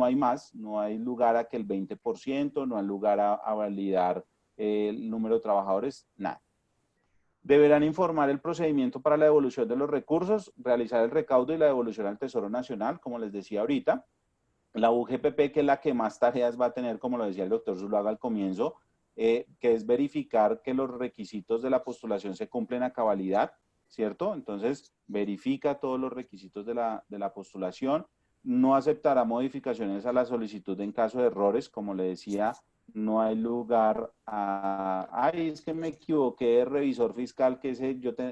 hay más, no hay lugar a que el 20%, no hay lugar a validar el número de trabajadores, nada. Deberán informar el procedimiento para la devolución de los recursos, realizar el recaudo y la devolución al Tesoro Nacional, como les decía ahorita. La UGPP, que es la que más tareas va a tener, como lo decía el doctor Zuluaga al comienzo, que es verificar que los requisitos de la postulación se cumplen a cabalidad, ¿cierto? Entonces, verifica todos los requisitos de la postulación. No aceptará modificaciones a la solicitud en caso de errores, como le decía, no hay lugar a, ay, es que me equivoqué de revisor fiscal, que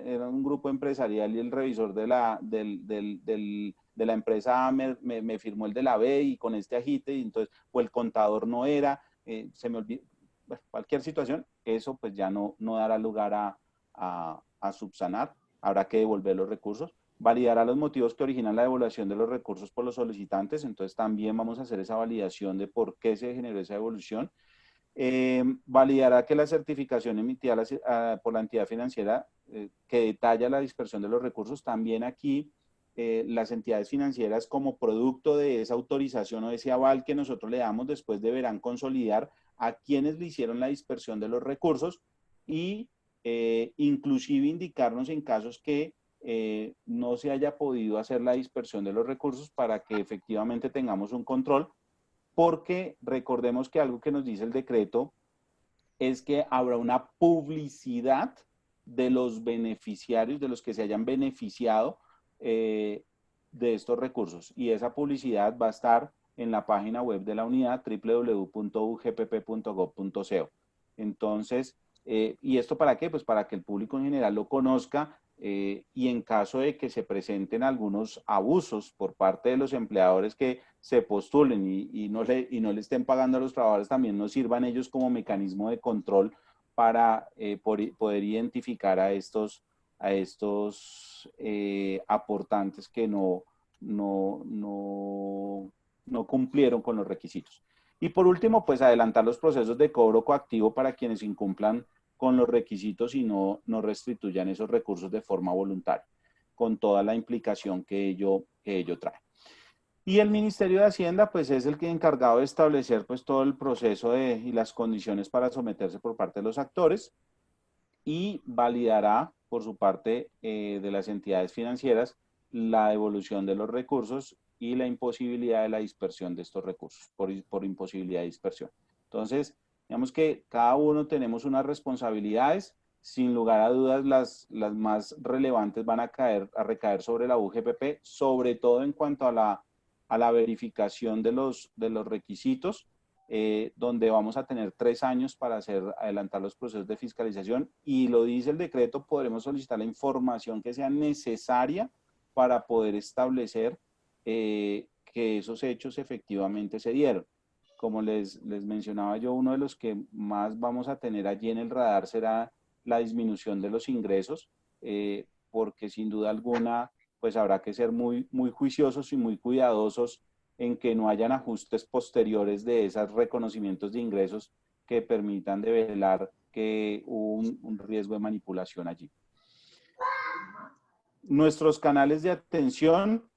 era un grupo empresarial y el revisor de la empresa A me firmó el de la B y con este agite, y entonces, o el contador no era, se me olvidó, bueno, cualquier situación, eso pues ya no dará lugar a subsanar, habrá que devolver los recursos. Validará los motivos que originan la devolución de los recursos por los solicitantes, entonces también vamos a hacer esa validación de por qué se generó esa devolución. Validará que la certificación emitida por la entidad financiera que detalla la dispersión de los recursos, también aquí las entidades financieras como producto de esa autorización o ese aval que nosotros le damos, después deberán consolidar a quienes le hicieron la dispersión de los recursos y inclusive indicarnos en casos que no se haya podido hacer la dispersión de los recursos para que efectivamente tengamos un control, porque recordemos que algo que nos dice el decreto es que habrá una publicidad de los beneficiarios, de los que se hayan beneficiado de estos recursos, y esa publicidad va a estar en la página web de la unidad www.ugpp.gov.co. Entonces, ¿y esto para qué? Pues para que el público en general lo conozca, y en caso de que se presenten algunos abusos por parte de los empleadores que se postulen y no le estén pagando a los trabajadores, también nos sirvan ellos como mecanismo de control para poder identificar a estos aportantes que no cumplieron con los requisitos. Y por último, pues adelantar los procesos de cobro coactivo para quienes incumplan con los requisitos y no restituyan esos recursos de forma voluntaria, con toda la implicación que ello trae. Y el Ministerio de Hacienda, pues es el que encargado de establecer pues todo el proceso y las condiciones para someterse por parte de los actores, y validará por su parte de las entidades financieras la devolución de los recursos y la imposibilidad de la dispersión de estos recursos, por imposibilidad de dispersión. Entonces, digamos que cada uno tenemos unas responsabilidades. Sin lugar a dudas, las más relevantes van a recaer sobre la UGPP, sobre todo en cuanto a la verificación de los requisitos, donde vamos a tener 3 años para adelantar los procesos de fiscalización, y lo dice el decreto, podremos solicitar la información que sea necesaria para poder establecer que esos hechos efectivamente se dieron. Como les mencionaba yo, uno de los que más vamos a tener allí en el radar será la disminución de los ingresos, porque sin duda alguna pues habrá que ser muy juiciosos y muy cuidadosos en que no hayan ajustes posteriores de esos reconocimientos de ingresos que permitan develar que hubo un riesgo de manipulación allí. Nuestros canales de atención,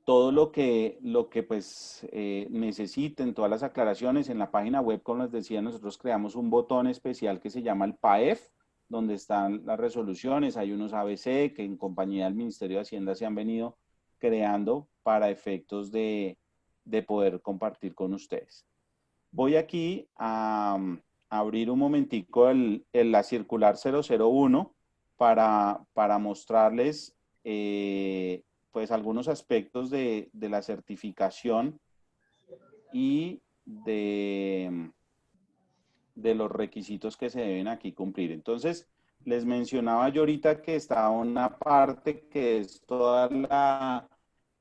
todo lo que pues necesiten, todas las aclaraciones en la página web, como les decía, nosotros creamos un botón especial que se llama el PAEF, donde están las resoluciones. Hay unos ABC que en compañía del Ministerio de Hacienda se han venido creando para efectos de poder compartir con ustedes. Voy aquí a abrir un momentico la circular 001 para mostrarles pues algunos aspectos de la certificación y de los requisitos que se deben aquí cumplir. Entonces, les mencionaba yo ahorita que está una parte que es toda la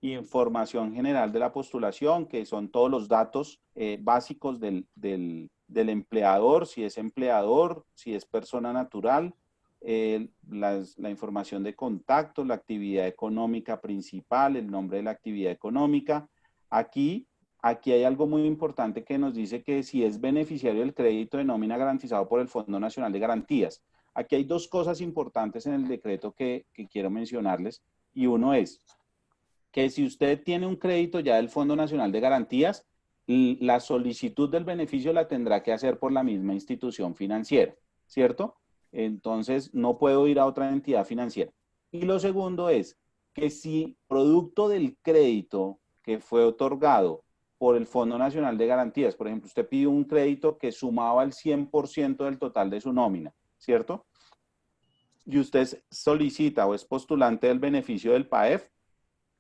información general de la postulación, que son todos los datos básicos del empleador, si es empleador, si es persona natural, la información de contacto, la actividad económica principal, el nombre de la actividad económica. Aquí hay algo muy importante que nos dice que si es beneficiario del crédito de nómina garantizado por el Fondo Nacional de Garantías. Aquí hay dos cosas importantes en el decreto que quiero mencionarles, y uno es que si usted tiene un crédito ya del Fondo Nacional de Garantías, la solicitud del beneficio la tendrá que hacer por la misma institución financiera, ¿cierto? Entonces, no puedo ir a otra entidad financiera. Y lo segundo es que si producto del crédito que fue otorgado por el Fondo Nacional de Garantías, por ejemplo, usted pidió un crédito que sumaba el 100% del total de su nómina, ¿cierto? Y usted solicita o es postulante del beneficio del PAEF,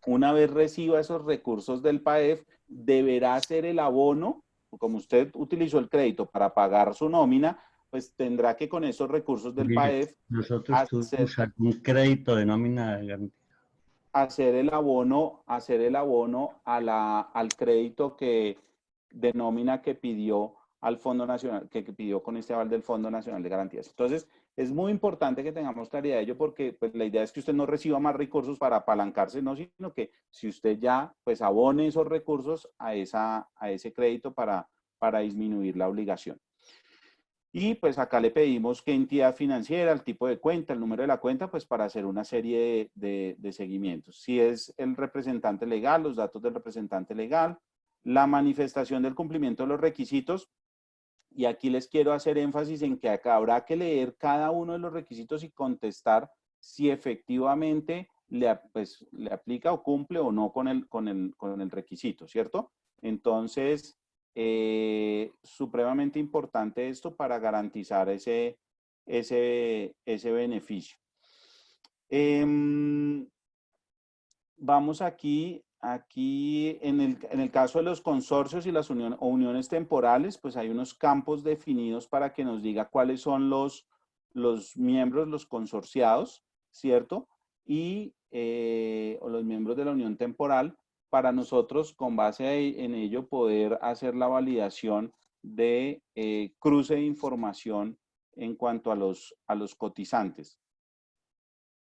una vez reciba esos recursos del PAEF, deberá hacer el abono, como usted utilizó el crédito para pagar su nómina, pues tendrá que con esos recursos del Mire, PAEF nosotros tuvimos algún crédito de nómina de garantía. hacer el abono al crédito de nómina que pidió al Fondo Nacional, que pidió con este aval del Fondo Nacional de Garantías. Entonces, es muy importante que tengamos claridad de ello porque pues, la idea es que usted no reciba más recursos para apalancarse, no, sino que si usted ya pues abone esos recursos a ese crédito para disminuir la obligación. Y pues acá le pedimos qué entidad financiera, el tipo de cuenta, el número de la cuenta, pues para hacer una serie de seguimientos. Si es el representante legal, los datos del representante legal, la manifestación del cumplimiento de los requisitos. Y aquí les quiero hacer énfasis en que acá habrá que leer cada uno de los requisitos y contestar si efectivamente le aplica o cumple o no con el requisito, ¿cierto? Entonces, supremamente importante esto para garantizar ese beneficio. Vamos aquí en el caso de los consorcios y las uniones temporales, pues hay unos campos definidos para que nos diga cuáles son los miembros, los consorciados, ¿cierto? Y o los miembros de la unión temporal, para nosotros, con base en ello, poder hacer la validación de cruce de información en cuanto a los cotizantes.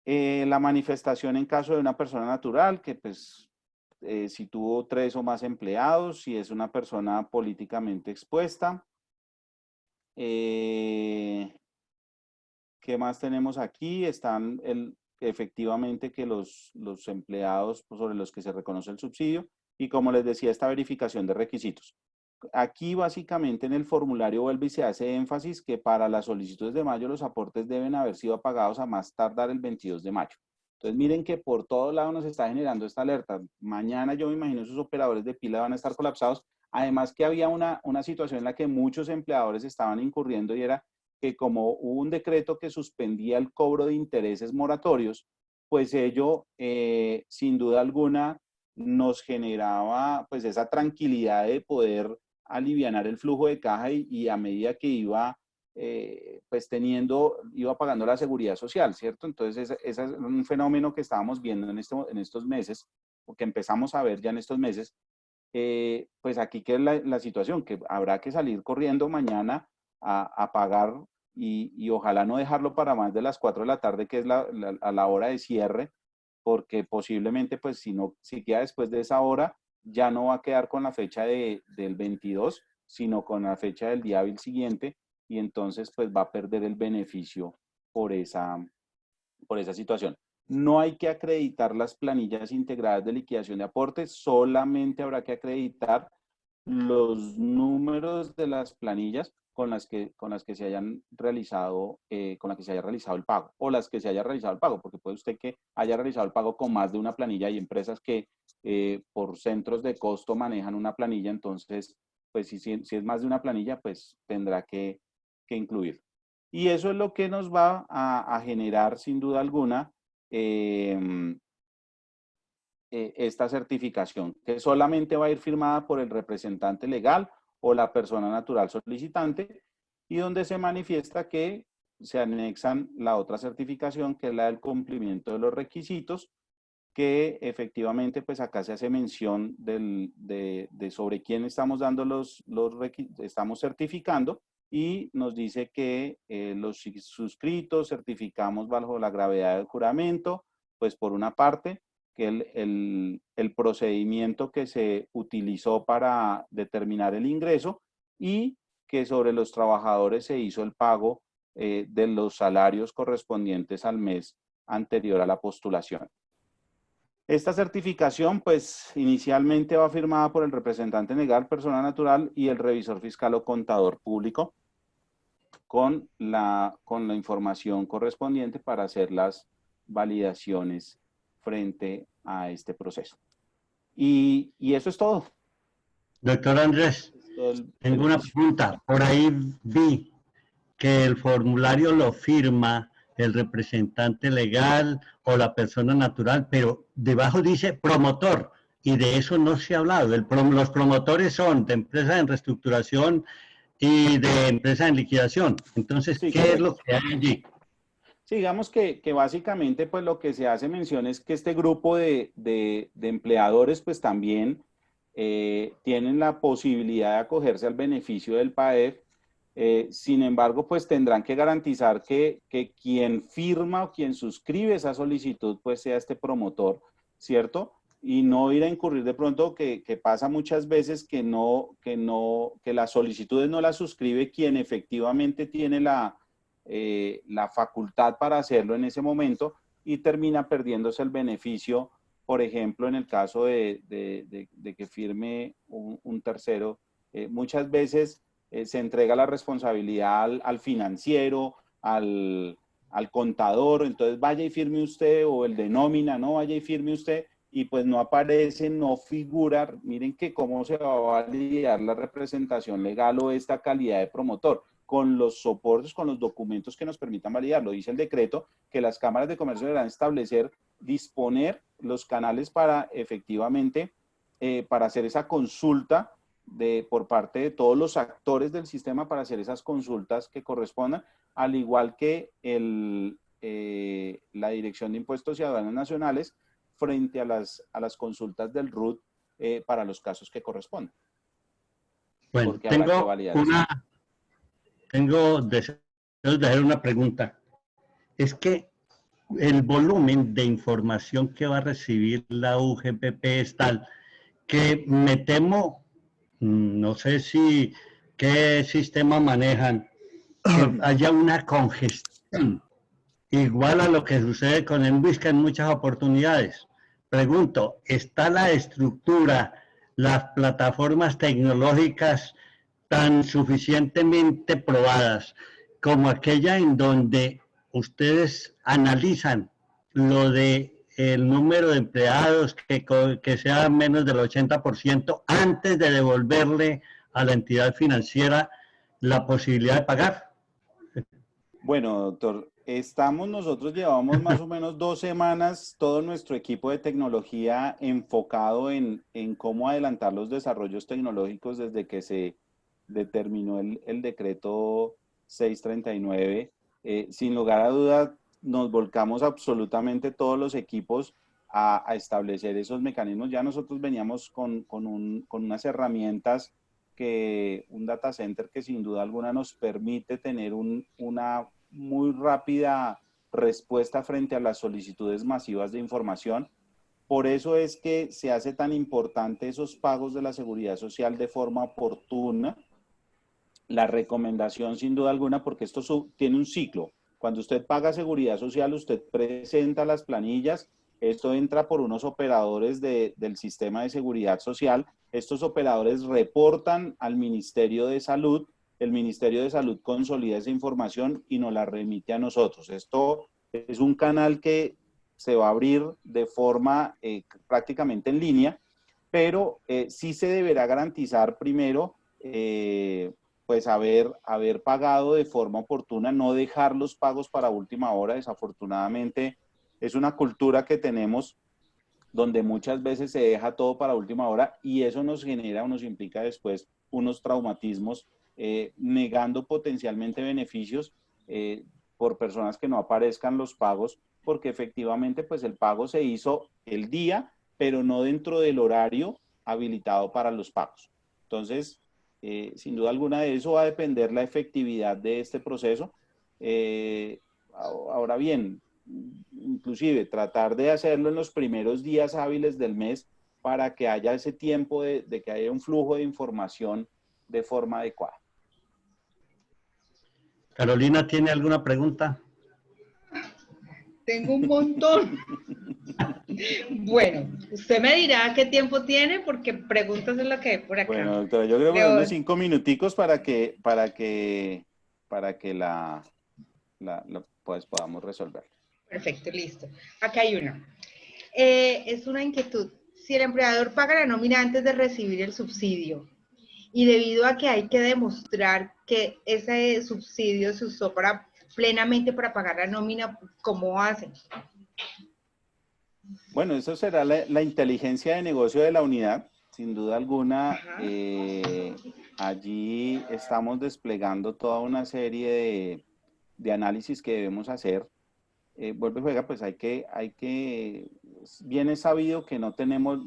La manifestación en caso de una persona natural, que pues si tuvo 3 o más empleados, si es una persona políticamente expuesta. ¿Qué más tenemos aquí? Están efectivamente que los empleados sobre los que se reconoce el subsidio y como les decía, esta verificación de requisitos. Aquí básicamente en el formulario vuelve y se hace énfasis que para las solicitudes de mayo los aportes deben haber sido pagados a más tardar el 22 de mayo. Entonces miren que por todo lado nos está generando esta alerta. Mañana yo me imagino esos operadores de pila van a estar colapsados. Además que había una situación en la que muchos empleadores estaban incurriendo y era que como hubo un decreto que suspendía el cobro de intereses moratorios, pues ello sin duda alguna nos generaba pues esa tranquilidad de poder alivianar el flujo de caja y a medida que iba iba pagando la seguridad social, ¿cierto? Entonces ese es un fenómeno que estábamos viendo en estos meses, o que empezamos a ver ya en estos meses. Pues aquí que es la situación, que habrá que salir corriendo mañana a pagar y ojalá no dejarlo para más de las 4 de la tarde, que es a la hora de cierre, porque posiblemente, pues si queda después de esa hora, ya no va a quedar con la fecha del 22, sino con la fecha del día hábil siguiente, y entonces pues va a perder el beneficio por esa situación. No hay que acreditar las planillas integradas de liquidación de aportes, solamente habrá que acreditar los números de las planillas con las que se hayan realizado, con las que se haya realizado el pago, o las que se haya realizado el pago, porque puede usted que haya realizado el pago con más de una planilla. Hay empresas que por centros de costo manejan una planilla, entonces, pues si es más de una planilla, pues tendrá que incluir. Y eso es lo que nos va a generar, sin duda alguna, esta certificación, que solamente va a ir firmada por el representante legal o la persona natural solicitante, y donde se manifiesta que se anexan la otra certificación, que es la del cumplimiento de los requisitos, que efectivamente pues acá se hace mención de sobre quién estamos dando estamos certificando, y nos dice que los suscritos certificamos bajo la gravedad del juramento, pues por una parte, que el procedimiento que se utilizó para determinar el ingreso, y que sobre los trabajadores se hizo el pago de los salarios correspondientes al mes anterior a la postulación. Esta certificación, pues, inicialmente va firmada por el representante legal, persona natural, y el revisor fiscal o contador público con la información correspondiente para hacer las validaciones frente a este proceso. Y eso es todo. Doctor Andrés, tengo una pregunta. Por ahí vi que el formulario lo firma el representante legal o la persona natural, pero debajo dice promotor, y de eso no se ha hablado. Los promotores son de empresas en reestructuración y de empresas en liquidación. Entonces, Sí, ¿qué es lo que hay allí? Sí, digamos que básicamente pues lo que se hace mención es que este grupo de empleadores pues también tienen la posibilidad de acogerse al beneficio del PAEF. Sin embargo, pues tendrán que garantizar que quien firma o quien suscribe esa solicitud pues sea este promotor, ¿cierto? Y no ir a incurrir de pronto que pasa muchas veces que las solicitudes no las suscribe quien efectivamente tiene la facultad para hacerlo en ese momento y termina perdiéndose el beneficio, por ejemplo, en el caso de que firme un tercero. Muchas veces se entrega la responsabilidad al financiero, al contador, entonces vaya y firme usted, o el de nómina, no, vaya y firme usted, y pues no aparece, no figura. Miren que cómo se va a validar la representación legal o esta calidad de promotor, con los soportes, con los documentos que nos permitan validarlo. Dice el decreto que las cámaras de comercio deberán establecer, disponer los canales para efectivamente, para hacer esa consulta por parte de todos los actores del sistema, para hacer esas consultas que correspondan, al igual que la Dirección de Impuestos y Aduanas Nacionales frente a las consultas del RUT para los casos que correspondan. Bueno, Porque habrá que validar tengo deseos de hacer una pregunta. Es que el volumen de información que va a recibir la UGPP es tal que me temo, no sé si qué sistema manejan, que haya una congestión igual a lo que sucede con Envisca en muchas oportunidades. Pregunto, ¿está la estructura, las plataformas tecnológicas tan suficientemente probadas como aquella en donde ustedes analizan lo de el número de empleados que sea menos del 80% antes de devolverle a la entidad financiera la posibilidad de pagar? Bueno, doctor, nosotros llevamos más o menos 2 semanas, todo nuestro equipo de tecnología enfocado en cómo adelantar los desarrollos tecnológicos desde que se determinó el decreto 639. Sin lugar a duda, nos volcamos absolutamente todos los equipos a establecer esos mecanismos. Ya nosotros veníamos con unas herramientas, un data center que sin duda alguna nos permite tener una muy rápida respuesta frente a las solicitudes masivas de información. Por eso es que se hace tan importante esos pagos de la seguridad social de forma oportuna. La recomendación sin duda alguna, porque esto tiene un ciclo. Cuando usted paga seguridad social, usted presenta las planillas, esto entra por unos operadores del sistema de seguridad social, estos operadores reportan al Ministerio de Salud, el Ministerio de Salud consolida esa información y nos la remite a nosotros. Esto es un canal que se va a abrir de forma prácticamente en línea, pero sí se deberá garantizar primero pues haber pagado de forma oportuna, no dejar los pagos para última hora. Desafortunadamente es una cultura que tenemos donde muchas veces se deja todo para última hora y eso nos genera o nos implica después unos traumatismos, negando potencialmente beneficios por personas que no aparezcan los pagos, porque efectivamente pues el pago se hizo el día, pero no dentro del horario habilitado para los pagos. Entonces, sin duda alguna de eso va a depender la efectividad de este proceso. Ahora bien, inclusive tratar de hacerlo en los primeros días hábiles del mes para que haya ese tiempo de que haya un flujo de información de forma adecuada. Carolina, ¿tiene alguna pregunta? Tengo un montón. Bueno, usted me dirá qué tiempo tiene, porque preguntas es lo que hay por acá. Bueno, doctora, yo creo que Leo, unos 5 minuticos para que pues, podamos resolver. perfecto, listo. Acá hay una. Es una inquietud. Si el empleador paga la nómina antes de recibir el subsidio, y debido a que hay que demostrar que ese subsidio se usó plenamente para pagar la nómina, ¿cómo hacen? Bueno, eso será la inteligencia de negocio de la unidad, sin duda alguna. Allí estamos desplegando toda una serie de análisis que debemos hacer. Vuelve y juega, pues bien es sabido que no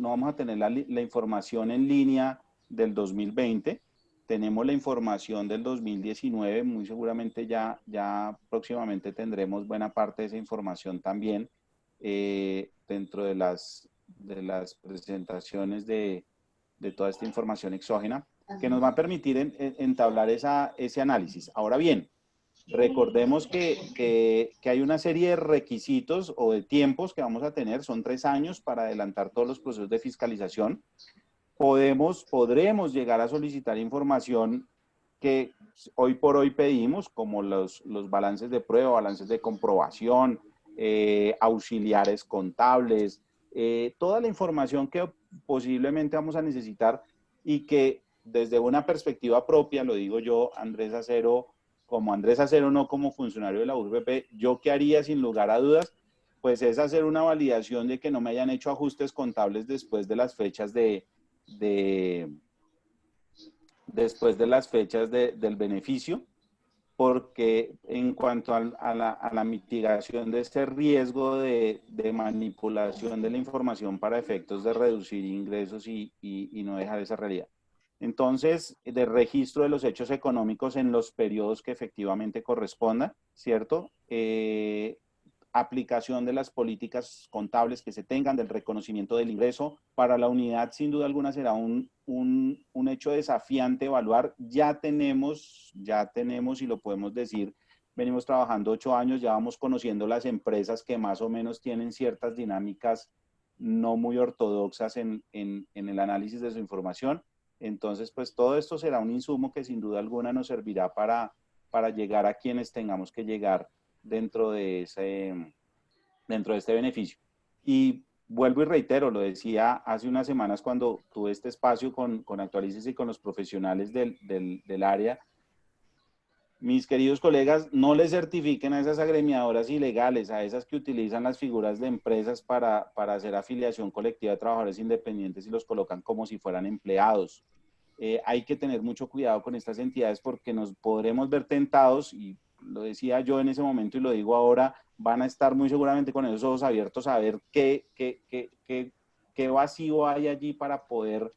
vamos a tener la información en línea del 2020, tenemos la información del 2019, muy seguramente ya próximamente tendremos buena parte de esa información también dentro de las presentaciones de toda esta información exógena, que nos va a permitir entablar ese análisis. Ahora bien, recordemos que hay una serie de requisitos o de tiempos que vamos a tener, son 3 años para adelantar todos los procesos de fiscalización. Podremos llegar a solicitar información que hoy por hoy pedimos, como los balances de prueba, balances de comprobación, auxiliares contables, toda la información que posiblemente vamos a necesitar y que desde una perspectiva propia, lo digo yo, Andrés Acero, no como funcionario de la UGPP, yo qué haría sin lugar a dudas, pues es hacer una validación de que no me hayan hecho ajustes contables después de las fechas del beneficio, porque en cuanto a la mitigación de este riesgo de manipulación de la información para efectos de reducir ingresos y no dejar esa realidad. Entonces, de registro de los hechos económicos en los periodos que efectivamente correspondan, ¿cierto? Aplicación de las políticas contables que se tengan, del reconocimiento del ingreso. Para la unidad, sin duda alguna, será un hecho desafiante evaluar. Ya tenemos, y lo podemos decir, venimos trabajando 8 años, ya vamos conociendo las empresas que más o menos tienen ciertas dinámicas no muy ortodoxas en el análisis de su información. Entonces, pues todo esto será un insumo que sin duda alguna nos servirá para llegar a quienes tengamos que llegar dentro de este beneficio. Y vuelvo y reitero, lo decía hace unas semanas cuando tuve este espacio con Actualices y con los profesionales del área. Mis queridos colegas, no les certifiquen a esas agremiadoras ilegales, a esas que utilizan las figuras de empresas para hacer afiliación colectiva de trabajadores independientes y los colocan como si fueran empleados. Hay que tener mucho cuidado con estas entidades porque nos podremos ver tentados, y lo decía yo en ese momento y lo digo ahora, van a estar muy seguramente con esos ojos abiertos a ver qué vacío hay allí para poder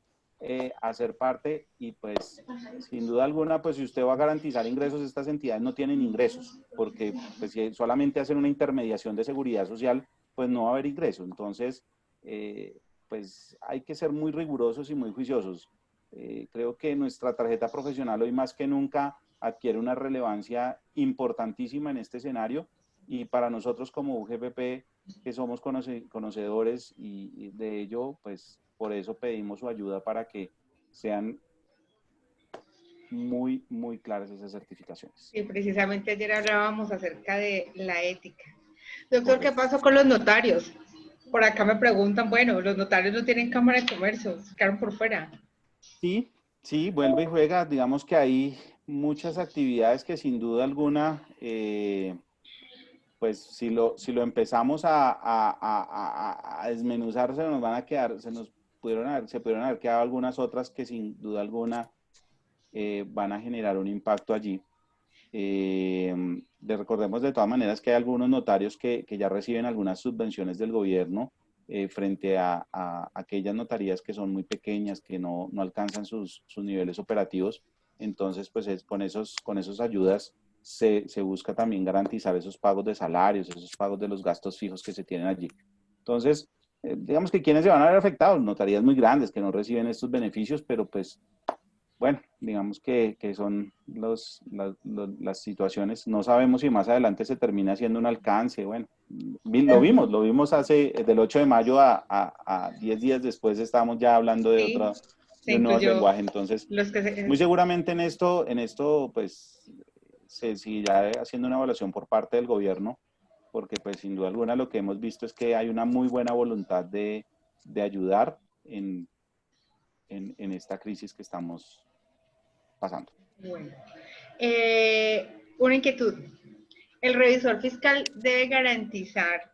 hacer parte. Y pues sin duda alguna, pues si usted va a garantizar ingresos, estas entidades no tienen ingresos, porque pues, si solamente hacen una intermediación de seguridad social, pues no va a haber ingresos. Entonces, pues hay que ser muy rigurosos y muy juiciosos. Creo que nuestra tarjeta profesional hoy más que nunca adquiere una relevancia importantísima en este escenario, y para nosotros como UGPP, que somos conocedores y de ello, pues por eso pedimos su ayuda para que sean muy, muy claras esas certificaciones. Y precisamente ayer hablábamos acerca de la ética. Doctor, ¿qué pasó con los notarios? Por acá me preguntan, bueno, los notarios no tienen cámara de comercio, se quedaron por fuera. Sí, vuelve y juega. Digamos que hay muchas actividades que sin duda alguna, pues si lo empezamos a desmenuzar, se nos van a quedar, se pudieron haber quedado algunas otras que sin duda alguna van a generar un impacto allí. Recordemos de todas maneras que hay algunos notarios que ya reciben algunas subvenciones del gobierno frente a aquellas notarías que son muy pequeñas, que no alcanzan sus niveles operativos. Entonces, pues con esas ayudas se busca también garantizar esos pagos de salarios, esos pagos de los gastos fijos que se tienen allí. Entonces, digamos que quienes se van a ver afectados, notarías muy grandes que no reciben estos beneficios, pero pues bueno, digamos que son las situaciones. No sabemos si más adelante se termina haciendo un alcance. Bueno, lo vimos del 8 de mayo a 10 días después estábamos ya hablando de Sí, se de un nuevo incluyó lenguaje. Entonces, los que se... muy seguramente en esto, pues, se seguirá haciendo una evaluación por parte del gobierno, porque pues sin duda alguna lo que hemos visto es que hay una muy buena voluntad de ayudar en esta crisis que estamos pasando. Bueno, una inquietud. El revisor fiscal debe garantizar,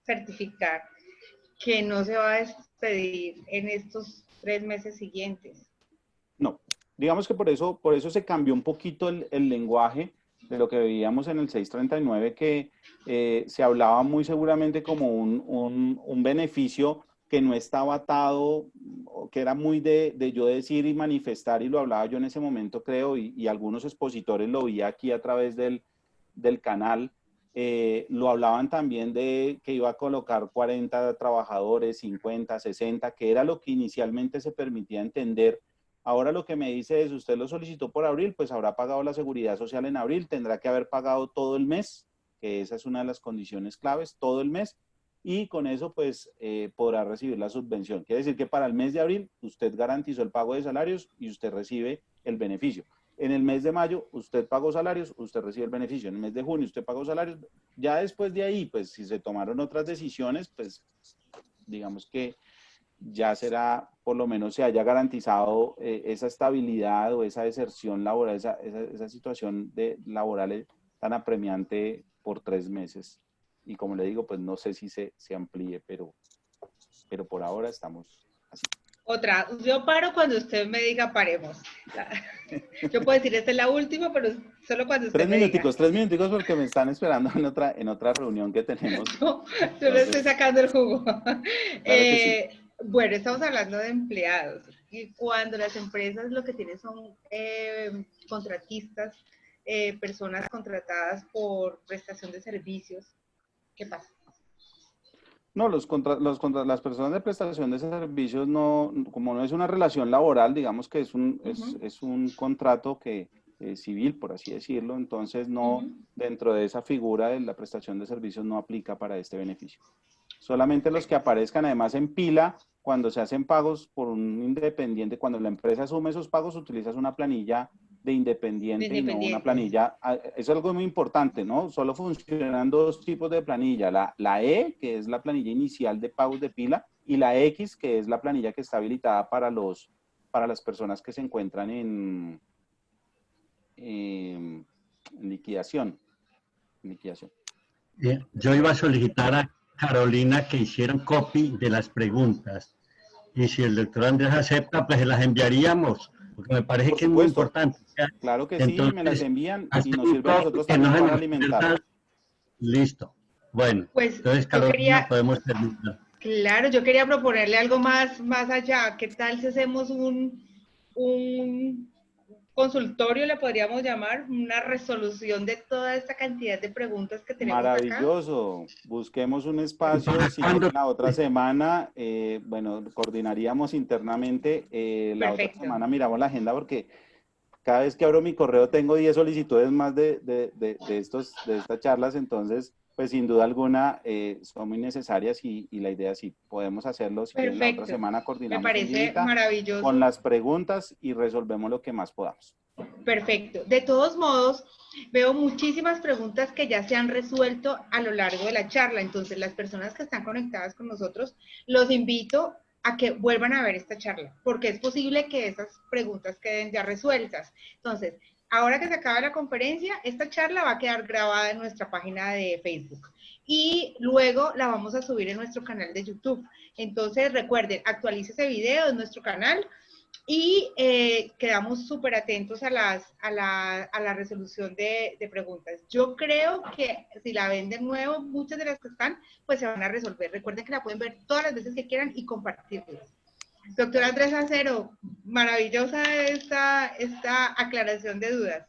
certificar que no se va a despedir en estos 3 meses siguientes. No, digamos que por eso se cambió un poquito el lenguaje de lo que veíamos en el 639, que se hablaba muy seguramente como un beneficio que no estaba atado, que era muy de yo decir y manifestar, y lo hablaba yo en ese momento, creo, y algunos expositores lo vi aquí a través del canal. Lo hablaban también de que iba a colocar 40 trabajadores, 50, 60, que era lo que inicialmente se permitía entender. Ahora lo que me dice es, usted lo solicitó por abril, pues habrá pagado la seguridad social en abril, tendrá que haber pagado todo el mes, que esa es una de las condiciones claves, todo el mes, y con eso pues podrá recibir la subvención. Quiere decir que para el mes de abril usted garantizó el pago de salarios y usted recibe el beneficio. En el mes de mayo usted pagó salarios, usted recibe el beneficio. En el mes de junio usted pagó salarios. Ya después de ahí, pues si se tomaron otras decisiones, pues digamos que ya será, por lo menos se haya garantizado esa estabilidad o esa deserción laboral, esa situación laboral tan apremiante por 3 meses. Y como le digo, pues no sé si se amplíe, pero por ahora estamos así. Otra, yo paro cuando usted me diga paremos. Yo puedo decir, esta es la última, pero solo cuando usted me diga. 3 minuticos porque me están esperando en otra reunión que tenemos. Yo le estoy sacando el jugo. Claro que sí. Bueno, estamos hablando de empleados y cuando las empresas lo que tienen son contratistas, personas contratadas por prestación de servicios, ¿qué pasa? No, las personas de prestación de servicios, no, como no es una relación laboral, digamos que es un contrato que civil, por así decirlo, entonces no, dentro de esa figura de la prestación de servicios no aplica para este beneficio. Solamente los que aparezcan además en pila cuando se hacen pagos por un independiente, cuando la empresa asume esos pagos, utilizas una planilla de independiente y no una planilla. Eso es algo muy importante, ¿no? Solo funcionan 2 tipos de planilla, la E, que es la planilla inicial de pagos de pila, y la X, que es la planilla que está habilitada para las personas que se encuentran en liquidación. Yo iba a solicitar a Carolina que hicieran copy de las preguntas. Y si el doctor Andrés acepta, pues se las enviaríamos, porque me parece que es muy importante. Claro que entonces, sí, me las envían y nos sirve a nosotros también para alimentar. Listo. Bueno, pues entonces Carolina, podemos terminar. Claro, yo quería proponerle algo más allá. ¿Qué tal si hacemos un consultorio, le podríamos llamar, una resolución de toda esta cantidad de preguntas que tenemos Maravilloso. acá? Busquemos un espacio, si quieren la otra semana, bueno, coordinaríamos internamente, la otra semana miramos la agenda porque cada vez que abro mi correo tengo 10 solicitudes más de estas charlas, entonces, pues sin duda alguna son muy necesarias y la idea sí, podemos hacerlo, si quieren la otra semana coordinamos. Me parece maravilloso. Con las preguntas y resolvemos lo que más podamos. Perfecto. De todos modos, veo muchísimas preguntas que ya se han resuelto a lo largo de la charla. Entonces, las personas que están conectadas con nosotros, los invito a que vuelvan a ver esta charla, porque es posible que esas preguntas queden ya resueltas. Entonces, ahora que se acaba la conferencia, esta charla va a quedar grabada en nuestra página de Facebook y luego la vamos a subir en nuestro canal de YouTube. Entonces, recuerden, actualice ese video en nuestro canal y quedamos súper atentos a la resolución de preguntas. Yo creo que si la ven de nuevo, muchas de las que están, pues se van a resolver. Recuerden que la pueden ver todas las veces que quieran y compartirlas. Doctor Andrés Acero, maravillosa esta aclaración de dudas.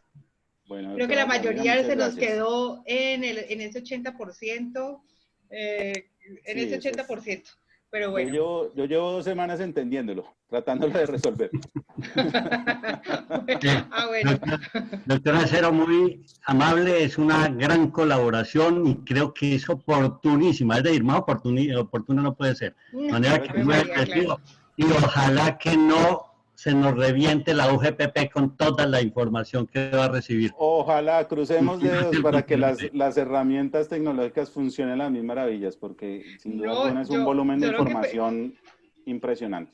Bueno, creo que la mayoría se nos quedó en ese 80%, en ese 80%. pero bueno. Yo llevo 2 semanas entendiéndolo, tratándolo de resolver. Bueno. Doctor Acero, muy amable, es una gran colaboración y creo que es oportunísima, es decir, más oportuna no puede ser. De manera que muy agradecido y ojalá que no se nos reviente la UGPP con toda la información que va a recibir. Ojalá, crucemos dedos para que las herramientas tecnológicas funcionen a las mil maravillas, porque sin duda alguna es un volumen de información impresionante.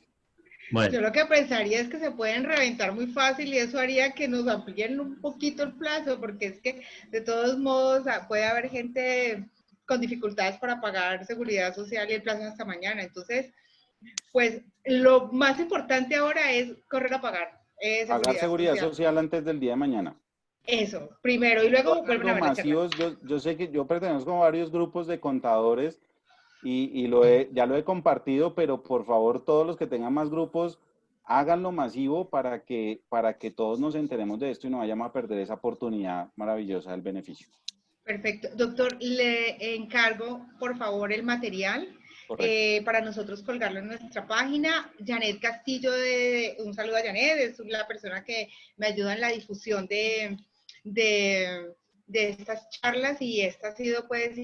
Bueno. Yo lo que pensaría es que se pueden reventar muy fácil y eso haría que nos amplíen un poquito el plazo, porque es que de todos modos puede haber gente con dificultades para pagar seguridad social y el plazo hasta mañana. Entonces, pues lo más importante ahora es correr a pagar. Pagar seguridad social antes del día de mañana. Eso, primero, y luego vuelven a ver masivos, yo sé que yo pertenezco a varios grupos de contadores y ya lo he compartido, pero por favor todos los que tengan más grupos, háganlo masivo para que todos nos enteremos de esto y no vayamos a perder esa oportunidad maravillosa del beneficio. Perfecto. Doctor, le encargo, por favor, el material para nosotros colgarlo en nuestra página. Janet Castillo, un saludo a Janet, es la persona que me ayuda en la difusión de estas charlas y esta ha sido pues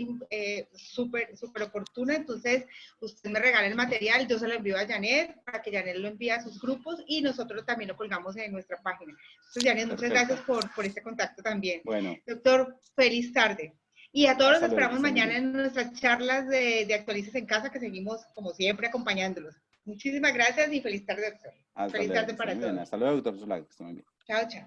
súper oportuna. Entonces usted me regala el material, yo se lo envío a Janet para que Janet lo envíe a sus grupos y nosotros también lo colgamos en nuestra página. Entonces Janet, muchas gracias por este contacto también. Bueno. Doctor, feliz tarde. Y a todos los esperamos mañana en nuestras charlas de Actualices en Casa, que seguimos como siempre acompañándolos. Muchísimas gracias y feliz tarde, doctor. Feliz tarde para todos. Hasta luego, doctor Zulay. Chao, chao.